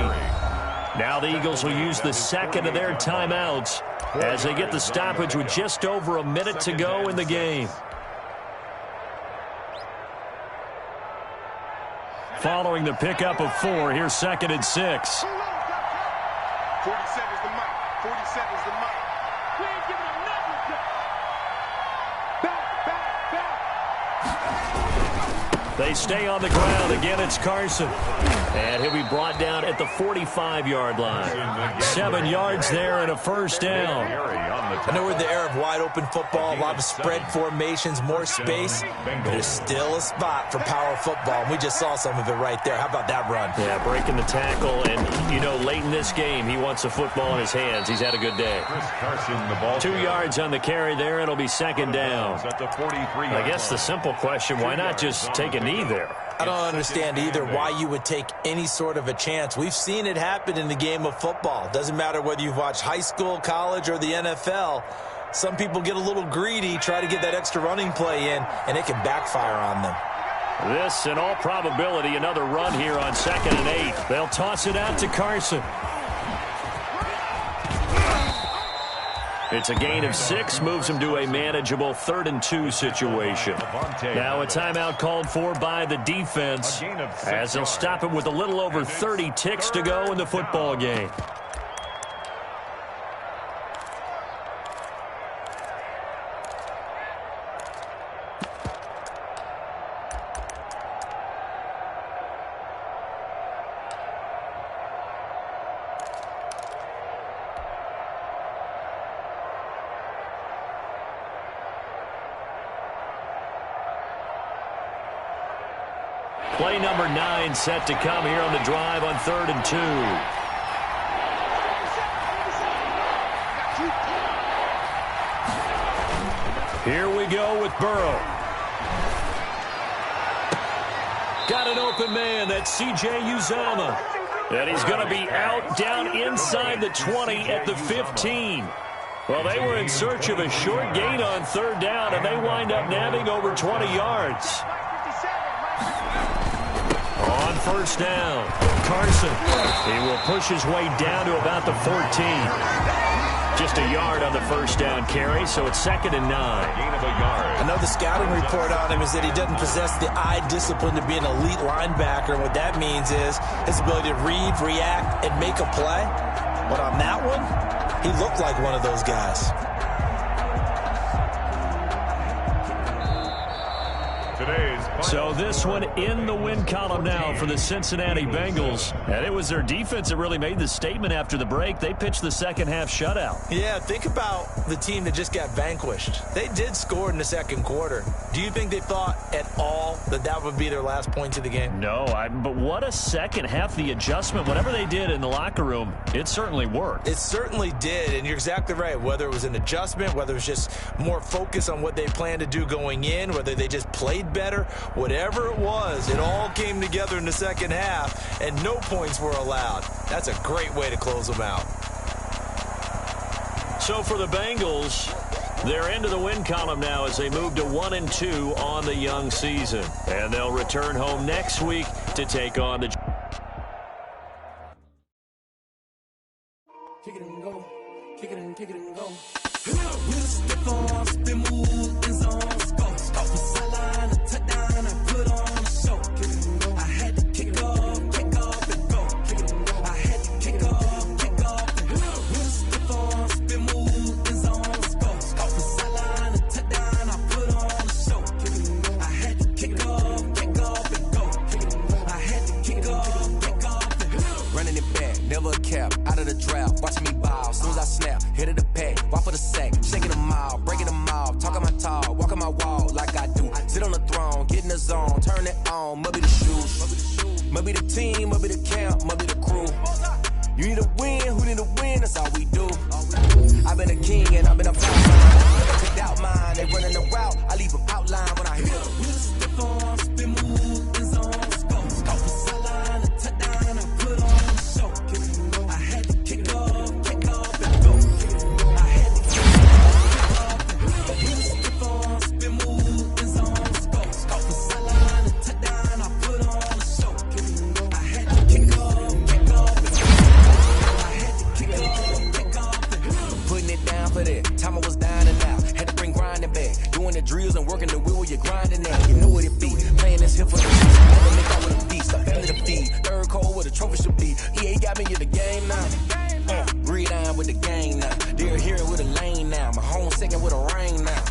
Now the Eagles will use the second of their timeouts as they get the stoppage with just over a minute to go in the game. Following the pickup of 4, here's 2nd and 6. 40 seconds the mic. 40 seconds the mic. We ain't giving him nothing. Back. They stay on the ground. Again, it's Carson. And he'll be brought down at the 45-yard line. 7 yards there and a first down. I know we're in the era of wide-open football, a lot of spread formations, more space, but there's still a spot for power football, and we just saw some of it right there. How about that run? Yeah, breaking the tackle, and, you know, late in this game, he wants the football in his hands. He's had a good day. 2 yards on the carry there, and it'll be 2nd down. I guess the simple question, why not just take a knee there? I don't understand either why you would take any sort of a chance. We've seen it happen in the game of football. Doesn't matter whether you've watched high school, college, or the NFL. Some people get a little greedy, try to get that extra running play in, and it can backfire on them. This, in all probability, another run here on 2nd and 8. They'll toss it out to Carson. It's a gain of 6, moves him to a manageable 3rd and 2 situation. Now a timeout called for by the defense as they'll stop it with a little over 30 ticks to go in the football game. Play number 9 set to come here on the drive on 3rd and 2. Here we go with Burrow. Got an open man. That's C.J. Uzomah. And he's going to be out down inside the 20 at the 15. Well, they were in search of a short gain on 3rd down, and they wind up nabbing over 20 yards. On 1st down, Carson. He will push his way down to about the 14. Just a yard on the 1st down carry, so it's 2nd and 9. Gain of a yard. I know the scouting report on him is that he doesn't possess the eye discipline to be an elite linebacker. And what that means is his ability to read, react, and make a play. But on that one, he looked like one of those guys. today's final So this one in the win column now for the Cincinnati Bengals. And it was their defense that really made the statement after the break. They pitched the second half shutout. Yeah, think about the team that just got vanquished. They did score in the second quarter. Do you think they thought at all that that would be their last points of the game? No, but what a second half. The adjustment, whatever they did in the locker room, it certainly worked. It certainly did, and you're exactly right. Whether it was an adjustment, whether it was just more focus on what they planned to do going in, whether they just played better, whatever it was, it all came together in the second half, and no points were allowed. That's a great way to close them out. So for the Bengals, they're into the win column now as they move to 1-2 on the young season. And they'll return home next week to take on the... Kick it and go. Kick it and go. We'll step on, spin, move, in zones, go. Off the sideline, a touchdown, I put on a show. Kick it and go. I had to kick off and go. Kick it and go. I had to kick off and go. We'll step on, spin, move, in zones, go. Off the sideline, a touchdown, I put on a show. Kick it and go. I had to kick off and go. Kick it and go. I had to kick off and go. Running it back, never a cap, out of the draft, watching me ball. As soon as I snap, hit of the pack, walk for the sack, shaking them all, breaking them all, talking my talk, walking my wall like I do. Sit on the throne, get in the zone, turn it on, must be the shoes, must be the team, must be the camp, must be the crew. You need a win, who need a win, that's all we do. I've been a king and I've been a boss. Checked out mine, they running the route, I leave them outline when I hit. We'll step on, spin, move, in zones, go. Off the sideline, a touchdown, I put on a show. I had to kick off and go. I had to kick off and go. We'll step on, spin, move, in zones, go. Off the sideline, a touchdown, I put on a show. I had to kick off and go. I had to kick off and go. Putting it down for that. Time I was down and out. Had to bring grinding back. Doing the drills and working the wheel where you're grinding at. You know what it be. Playing this here for the season. Never make out with a beast. A family to feed. Third cold where the trophy should be. EA got me in the game now. Breed on with the gang now. They're here with a lane now. My home second with a rain now.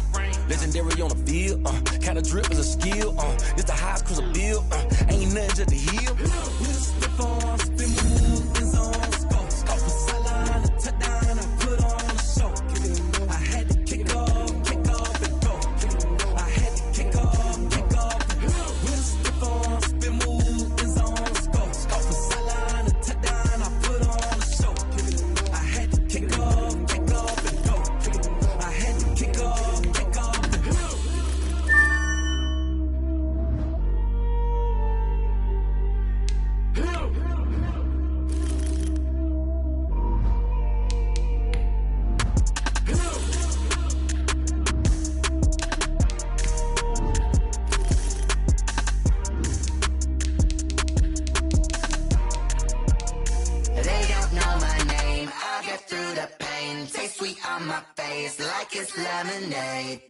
Legendary on the field. Kind of drip is a skill. This the highest cruiser bill. Ain't nothing just to heal. We'll step on, spin, move, in zones, go. Off the sideline, a touchdown, I put on a show. I had to kick off and go. I had to kick off and go. We'll step on, spin, move, in zones, go. Off the sideline, a touchdown, I put on a show. I had to kick off and go. I had to kick off and go. They don't know my name, I'll get through the pain. Taste sweet on my face like it's lemonade.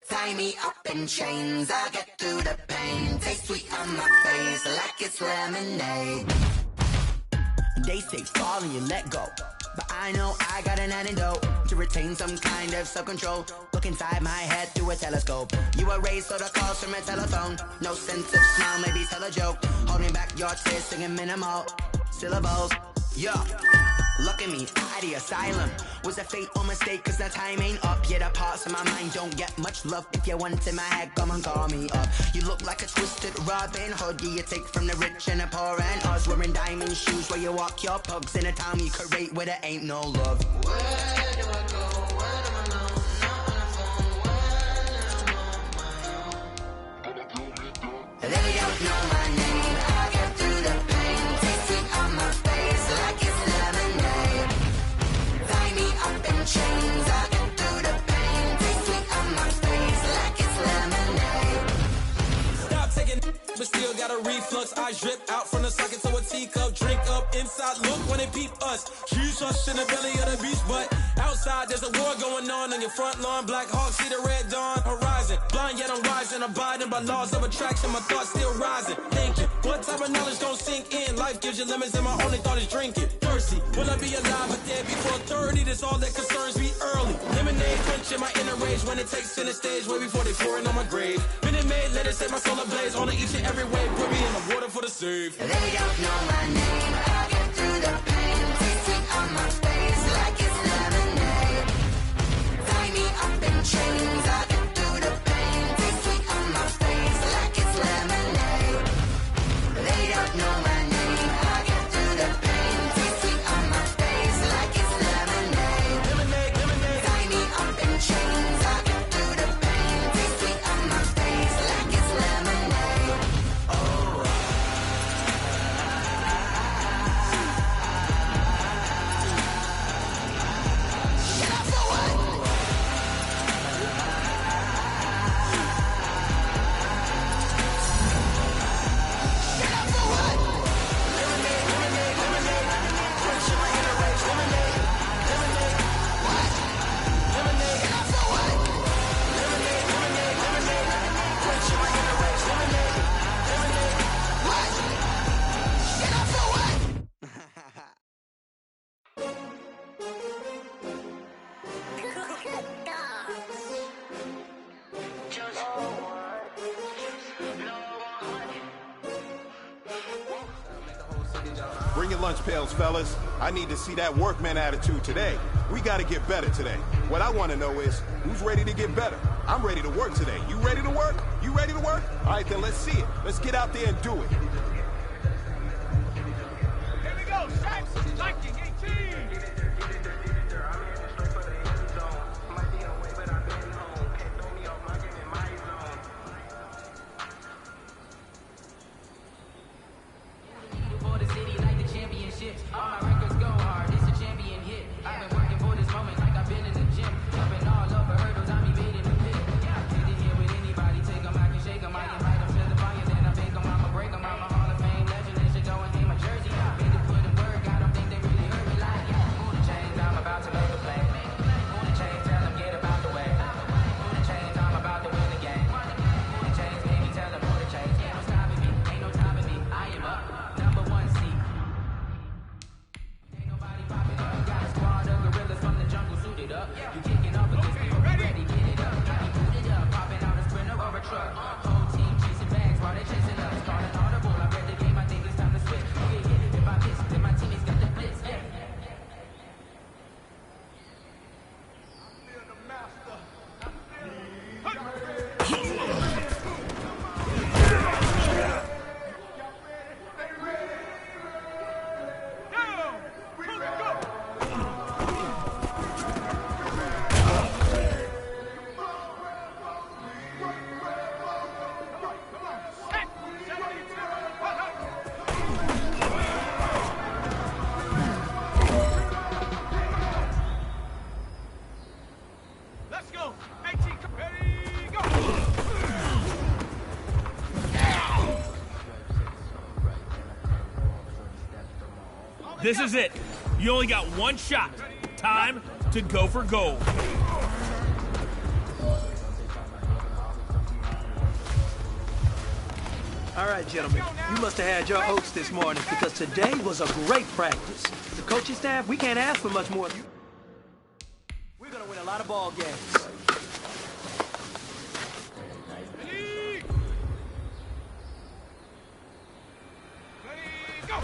Tie me up in chains, I'll get through the pain. Taste sweet on my face like it's lemonade. They say fall and you let go, but I know I got an antidote to retain some kind of self-control. Look inside my head through a telescope. You erase all the calls from a telephone. No sense of smile, maybe tell a joke. Holding back your tears, singing minimal syllables. Yeah, look at me, out of the asylum. Was a fate or mistake, cause the time ain't up. Yet the parts of my mind don't get much love. If you want in my head, come and call me up. You look like a twisted Robin Hood. Yeah, you take from the rich and the poor and us. Wearing diamond shoes where you walk your pugs. In a town you create where there ain't no love. Where do I go? Where am I now? Not on the phone. Where am I now? They don't know my name. I get through the pain. Taste sweet on my face like it's lemonade. Tie me up in chains. I get through the pain. Taste sweet on my face like it's lemonade. Stop taking but still got a reflux. Eyes drip out from the socket to a teacup. Drink up inside, look when it peep us. Jesus in the belly of the beast, but outside there's a war going on your front lawn. Black Hawk, see the red dawn horizon. Blind yet I'm rising, abiding by laws of attraction. My thoughts still rising. Thinking, what type of knowledge don't sink in? Life gives you lemons and my only thought is drinking. Thirsty, will I be alive or dead before 30? That's all that concerns me early. Lemonade quenching my inner rage when it takes center stage way before they pouring on my grave. Minute Maid, let it it set my soul ablaze. On each and every wave, put me in the water for the save. They don't know my name. I get through the pain. Taste sweet on my face like it's lemonade. Tie me up in chains. I get through the pain. Taste sweet on my face like it's lemonade. They don't know my name. I get through the pain. Taste sweet on my face like it's lemonade. Lemonade, lemonade. Tie me up in chains. I get through the pain. Taste sweet on my face like it's lemonade. Shut up for what? Shut up for what? Lemonade, lemonade, lemonade. Quenching my inner rage. Lemonade, lemonade. What? Lemonade, Shut up for what? lemonade, lemonade, lemonade. Quenching my inner rage. Lemonade, lemonade. What? Shut up for what? Bring your lunch pails, fellas. I need to see that workman attitude today. We got to get better today. What I want to know is, who's ready to get better? I'm ready to work today. You ready to work? You ready to work? All right, then let's see it. Let's get out there and do it. Here we go, Shaq's liking 18. For the city like the championship. All my records go hard. It's a champion hit. I've been working for this moment like I've been in the gym. Jumping all over hurdles, I'm evading the pit. Did it here with anybody. Take 'em, I can shake 'em. I invite 'em to the fire, then I bake 'em. I'ma break 'em. I'm a Hall of Fame legend. They should go and hang my jersey. Been to put in work. I don't think they really heard me like. Pull the chains, I'm about to make a play. Pull the chains, tell 'em get about the way. Pull the chains, I'm about to win the game. Pull the chains, baby, tell 'em pull the chains. Ain't no stopping me, ain't no stopping me. I am up, number one seed. Ain't nobody popping up. Got a squad of gorillas from the jungle suited up. You kicking up against me, ready, get it up. Got me booted up, popping out a sprinter or a truck. Whole team chasing bags while they chasing us. Calling audible, I read the game, I think it's time to switch. Get hit if I miss, then my teammates got the blitz. Yeah. Let's go. 18, ready, go. This is it. You only got one shot. Time to go for gold. All right, gentlemen, you must have had your oats this morning because today was a great practice. The coaching staff, we can't ask for much more. We're going to win a lot of ball games. Ready, go.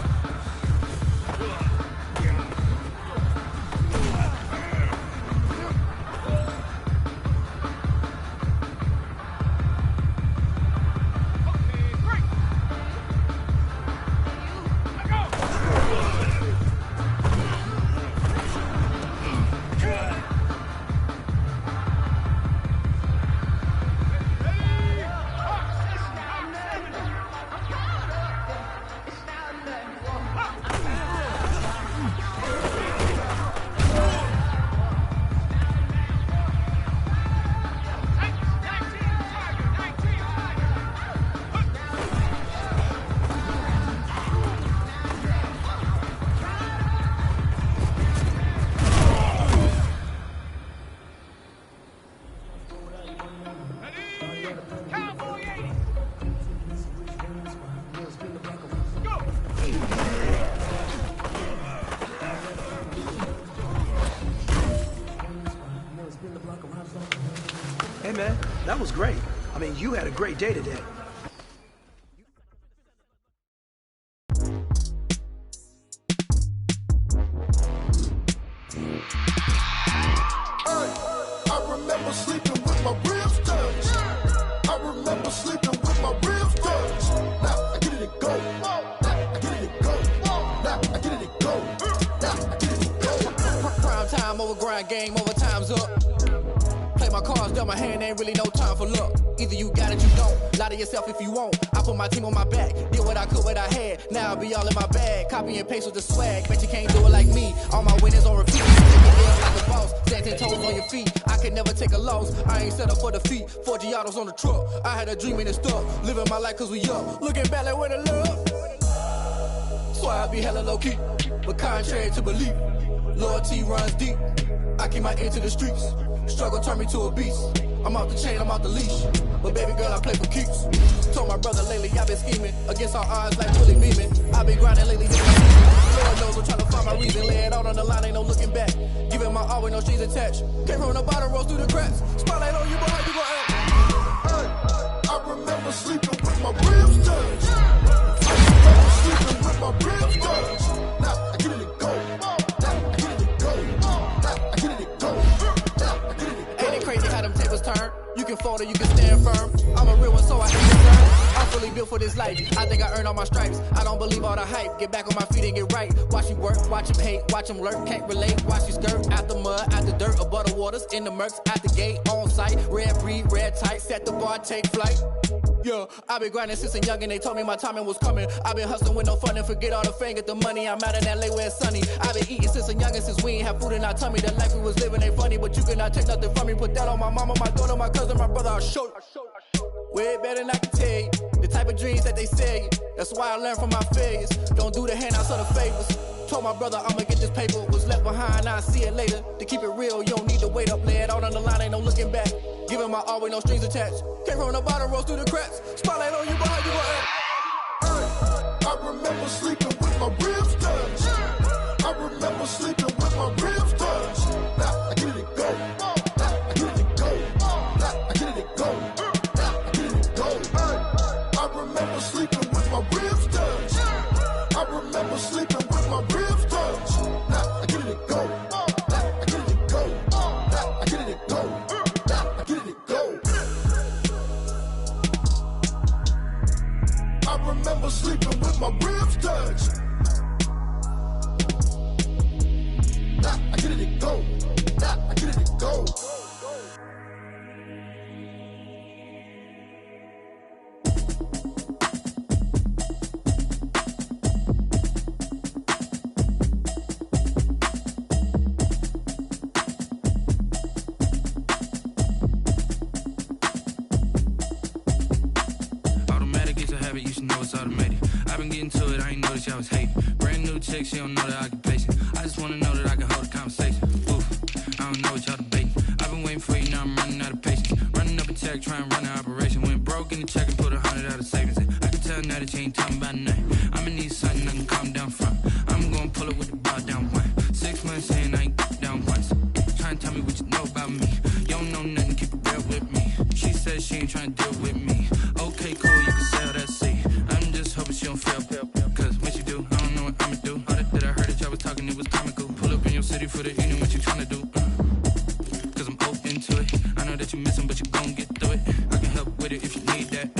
Hey, man, that was great. I mean, you had a great day today. over, grind game over, time's up. Play my cards, dealt my hand, ain't really no time for luck. Either you got it, you don't. Lie to yourself if you won't. I put my team on my back, did what I could, what I had. Now I'll be all in my bag, copy and paste with the swag. Bet you can't do it like me. All my winners on repeat. Take it L like a boss, stand 10 toes on your feet. I can never take a loss. I ain't set up for defeat. 4 Giottos on the truck. I had a dream and it's stuff. Living my life cause we up. Looking back like where the love. So I be hella low key, but contrary to belief, loyalty runs deep. I keep my ear to the streets. Struggle turned me to a beast. I'm out the chain, I'm out the leash. But baby girl, I play for keeps. Told my brother lately, I've been scheming against all odds like Willie Beeman. I've been grinding lately, Lord knows I'm trying to find my reason. Lay it out on the line, ain't no looking back. Giving my all with no strings attached. Came from the bottom, rose through the cracks. Spotlight on you, but how you gon' act? Hey, I remember sleeping with my ribs touched. I remember sleeping with my ribs touched. Now I get it to go. Now I get it to go. Now I get it to go. Ain't it crazy how them tables turn? You can fold or you can stand firm. I'm a real one, so I ain't concerned. I'm fully built for this life. I think I earned all my stripes. I don't believe all the hype. Get back on my feet and get right. Watch you work, watch him hate, watch him lurk. Can't relate, watch you skirt. Out the mud, out the dirt, above the waters, in the murks, out the gate, on site. Red breed, red tight, set the bar, take flight. Yeah, I been grinding since a young and they told me my timing was coming. I been hustling with no fun and forget all the fame, get the money. I'm out in LA where it's sunny. I been eating since a young and since we ain't have food in our tummy. The life we was living ain't funny, but you cannot take nothing from me. Put that on my mama, my daughter, my cousin, my brother, I'll show you. Way better than I can tell you. The type of dreams that they sell you. That's why I learned from my failures. Don't do the handouts or the favors. Told my brother I'ma get this paper. Was left behind, I'll see it later. To keep it real, you don't need to wait up. Lay it out on the line, ain't no looking back. Giving my all with no strings attached. Came from the bottom, rose through the cracks. Spotlight on you, but how you gon' act? I remember sleeping with my ribs touched. I remember sleeping with my ribs touched. Now I get it to go. Now I get it to go. Now I get it to go. Now I get it to go. I remember sleeping with my ribs touched. I remember sleeping with my ribs touched. Now I get it to go. Now I get it to go. Now I get it to go. Now I get it to go. I remember sleeping with my ribs touched. Now I get it to go. Now I get it to go. I was hating. Brand new chick, she don't know the occupation. I just wanna know that I can hold a conversation. Oof, I don't know what y'all debating. I've been waiting for you, now I'm running out of patience. Running up a check, trying to run an operation. Went broke in the check and put 100 out of savings in. I can tell now that you ain't talking about nothing. I'ma need something I can calm down from. I'm gonna pull it with the bar down one. 6 months saying I ain't down once. Trying to tell me what you know about me. You don't know nothing, keep it real with me. She said she ain't trying to deal with me. Okay, cool, you can sell that seat. I'm just hoping she don't fail. For the evening, what you tryna do? Cause I'm open to it. I know that you missing, but you gon' get through it. I can help with it if you need that.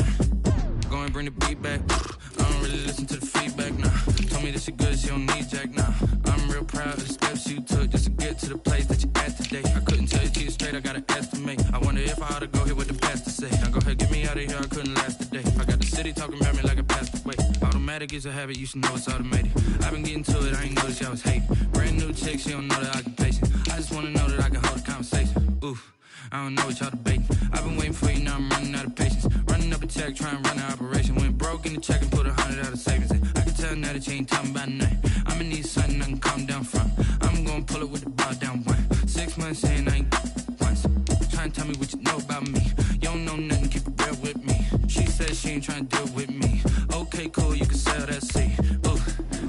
Go and bring the beat back. I don't really listen to the feedback, nah. Told me that she good, she don't need Jack, nah. I'm real proud of the steps you took just to get to the place that you at today. I couldn't tell you to you straight, I gotta estimate. I wonder if I ought to go here with the pastor say. Now go ahead, get me out of here, I couldn't last today. I got the city talking about me like I passed away. Automatic is a habit, you should know it's automated. I've been getting to it, I ain't noticed y'all was hating. Brand new chick, she don't know the occupation. I just wanna know that I can hold a conversation. Oof, I don't know what y'all debating. I've been waiting for you, now I'm running out of patience. Running up a check, trying to run an operation. Went broke in the check and put 100 out of savings in. I can tell now that you ain't talking about nothing. I'ma need something I can calm down from. I'm gonna pull it with the bar down one. 6 months saying I ain't once. Trying to tell me what you know about me. You don't know nothing, keep it real with me. She said she ain't trying to deal with me. Okay, cool, you can sell that seat. Ooh,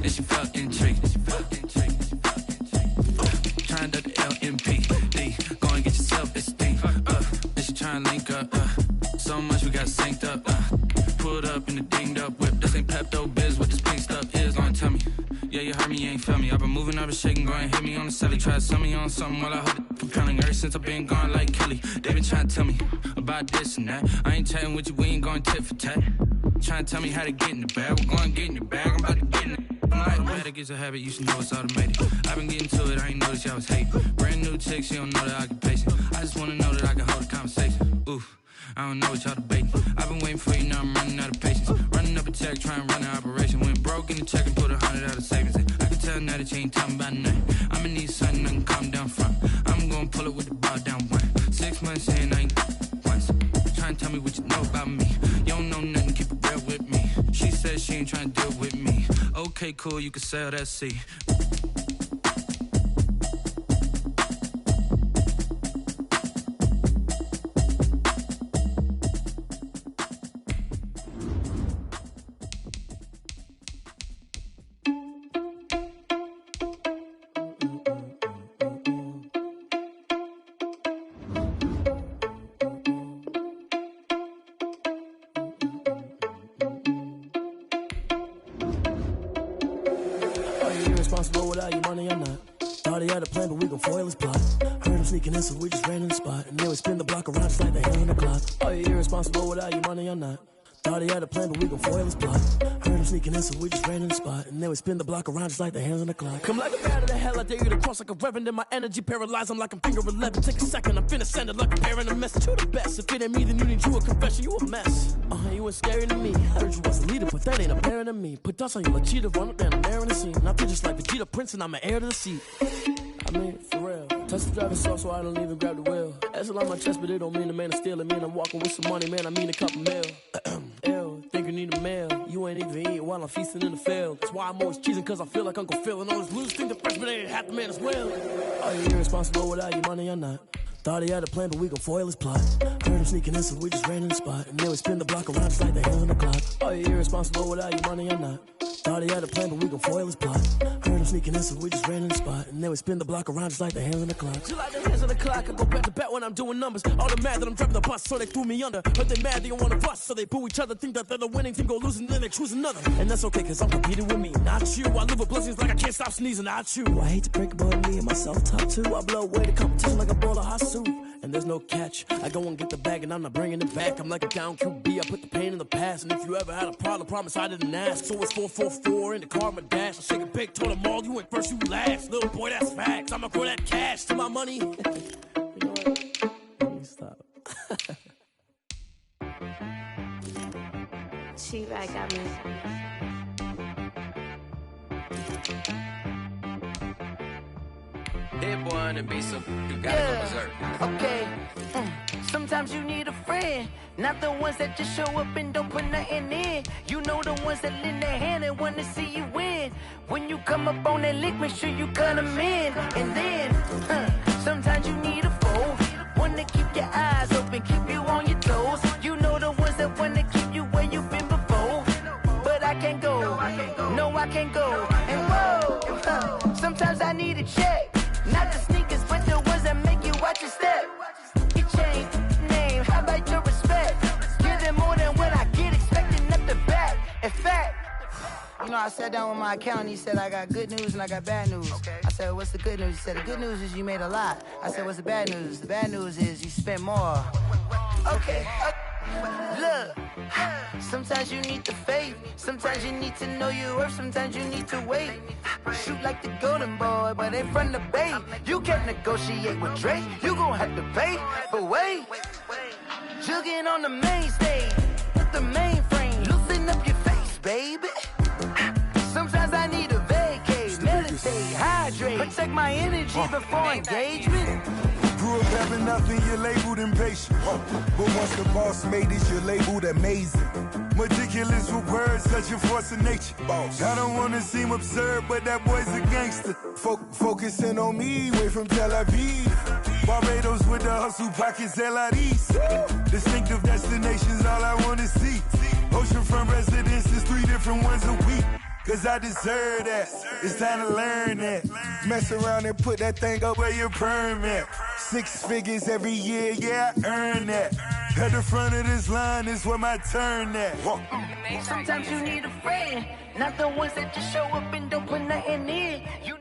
and she felt intrigued. Trying to the LMPD. Go and get your self-esteem. And she trying to link up. So much we got synced up. Pulled up in the dinged up whip. This ain't Pepto-Biz, what this pink stuff is. Gonna tell me. Yeah, you heard me, you ain't felt me. I've been moving, I've been shaking, go and hit me on the celly. Try to sell me on something while I hold it compelling. Ever since I've been gone like Kelly. They been trying to tell me about this and that. I ain't chatting with you, we ain't going tit for tat. Trying to tell me how to get in the bag. We're going to get in the bag, I'm about to get in it. automatic, it's a habit, you should know it's automated. I've been getting to it, I ain't noticed y'all was hating. Brand new chick, she don't know the occupation. I just wanna know that I can hold a conversation. Oof, I don't know what y'all debating. I've been waiting for you, now I'm running out of patience. Running up a check, trying to run an operation. Went broke in the check and put 100 out of savings in. I can tell now that you ain't talking about nothing. I'ma need something, I can calm down front. I'm gonna pull it with the bar down one. 6 months in, I ain't once. Trying to tell me what you know about me. You don't know nothing, keep it real with me. She said she ain't trying to deal with me. Okay, cool, you can sell that seat. Irresponsible without your money or not. Thought he had a plan, but we gon' foil his plot. Heard him sneaking in, so we just ran in the spot. And then we spin the block around just like the hands on the clock. Are you irresponsible without your money or not? Thought he had a plan, but we gon' foil his plot. Heard him sneaking in, so we just ran in the spot. And then we spin the block around just like the hands on the clock. Come like a bat of the hell, I dare you to cross like a reverend. In my energy paralyzed, I'm like I'm finger 11. Take a second, I'm finna send it like a bearing a message to the best. If it ain't me, then you need you a confession, you a mess. You ain't scary to me. I heard you was a leader, but that ain't apparent to me. Put dust on you like cheetah, run up down the air in the scene. I feel just like Vegeta Prince, and I'm an heir to the seat. I mean, for real. Touch the driving soft, so I don't even grab the wheel. That's on my chest, but it don't mean the man is stealing. Man, I'm walking with some money, man, I mean a couple mil. Ew, think you need a meal. You ain't even eating while I'm feasting in the field. That's why I'm always cheesing, cause I feel like Uncle Phil. And all this losers think the freshman ain't half the man as well. Are you irresponsible without your money or not? Thought he had a plan, but we gon' foil his plot. Heard him sneaking in, so we just ran in the spot. And then we spin the block around just like the hands on the clock. Are you irresponsible without your money or not? Thought he had a plan, but we gon' foil his plot. Heard him sneaking in, so we just ran in the spot. And then we spin the block around just like the hands on the clock. Just like the hands on the clock, I go back to back when I'm doing numbers. All the mad that I'm driving the bus, so they threw me under. But they mad they don't wanna bust, so they boo each other. Think that they're the winning team, go losing, then they choose another. And that's okay, cause I'm competing with me, not you. I live with blessings like I can't stop sneezing, not you. I hate to break it, but me and myself top two. I blow away the competition like a bowl of hot soup. And there's no catch. I go and get the bag and I'm not bringing it back. I'm like a down QB, I put the pain in the past. And if you ever had a problem, promise I didn't ask. So it's 444 in the car, my dash. I shake a big, told them all, you went first, you last. Little boy, that's facts. I'ma grow that cash to my money. You know what? Let me stop. She-Bag got me. That boy on the beat, so you gotta go berserk. Okay. Sometimes you need a friend, not the ones that just show up and don't put nothing in. You know the ones that lend their hand and wanna see you win. When you come up on that lick, make sure you cut them in. And then, sometimes you need a foe, one to keep your eyes open, keep you on your toes. You know the ones that wanna keep you where you've been before. But I can't go, no I can't go. And whoa, sometimes I need a check. Not the sneakers, but the ones that make you watch your step. You change name, how about your respect? Give them more than what I get, expecting up the back. In fact, you know, I sat down with my accountant, he said I got good news and I got bad news. I said, what's the good news? He said, the good news is you made a lot. I said, what's the bad news? The bad news is you spent more. Okay. Look, sometimes you need the faith, sometimes you need to know your worth, sometimes you need to wait. Shoot like the golden boy, but in front of the bay. You can't negotiate with Drake, you gon' have to pay. But wait, jugging on the main stage, with the mainframe, loosen up your face, baby. Sometimes I need a vacate, meditate, hydrate, protect my energy before engagement. Grew up having nothing, you're labeled impatient. But once the boss made it, you're labeled amazing. Meticulous with words, such a force of nature. I don't wanna seem absurd, but that boy's a gangster. Focusing on me, way from Tel Aviv. Barbados with the hustle pockets, LIDs. Distinctive destinations, all I wanna see. Oceanfront residences, 3 different ones a week. Cause I deserve that, it's time to learn that. Mess around and put that thing up where your permit. 6 figures every year, yeah, I earn that. At the front of this line is where my turn at. Sometimes you need a friend, not the ones that just show up and don't put nothing in. You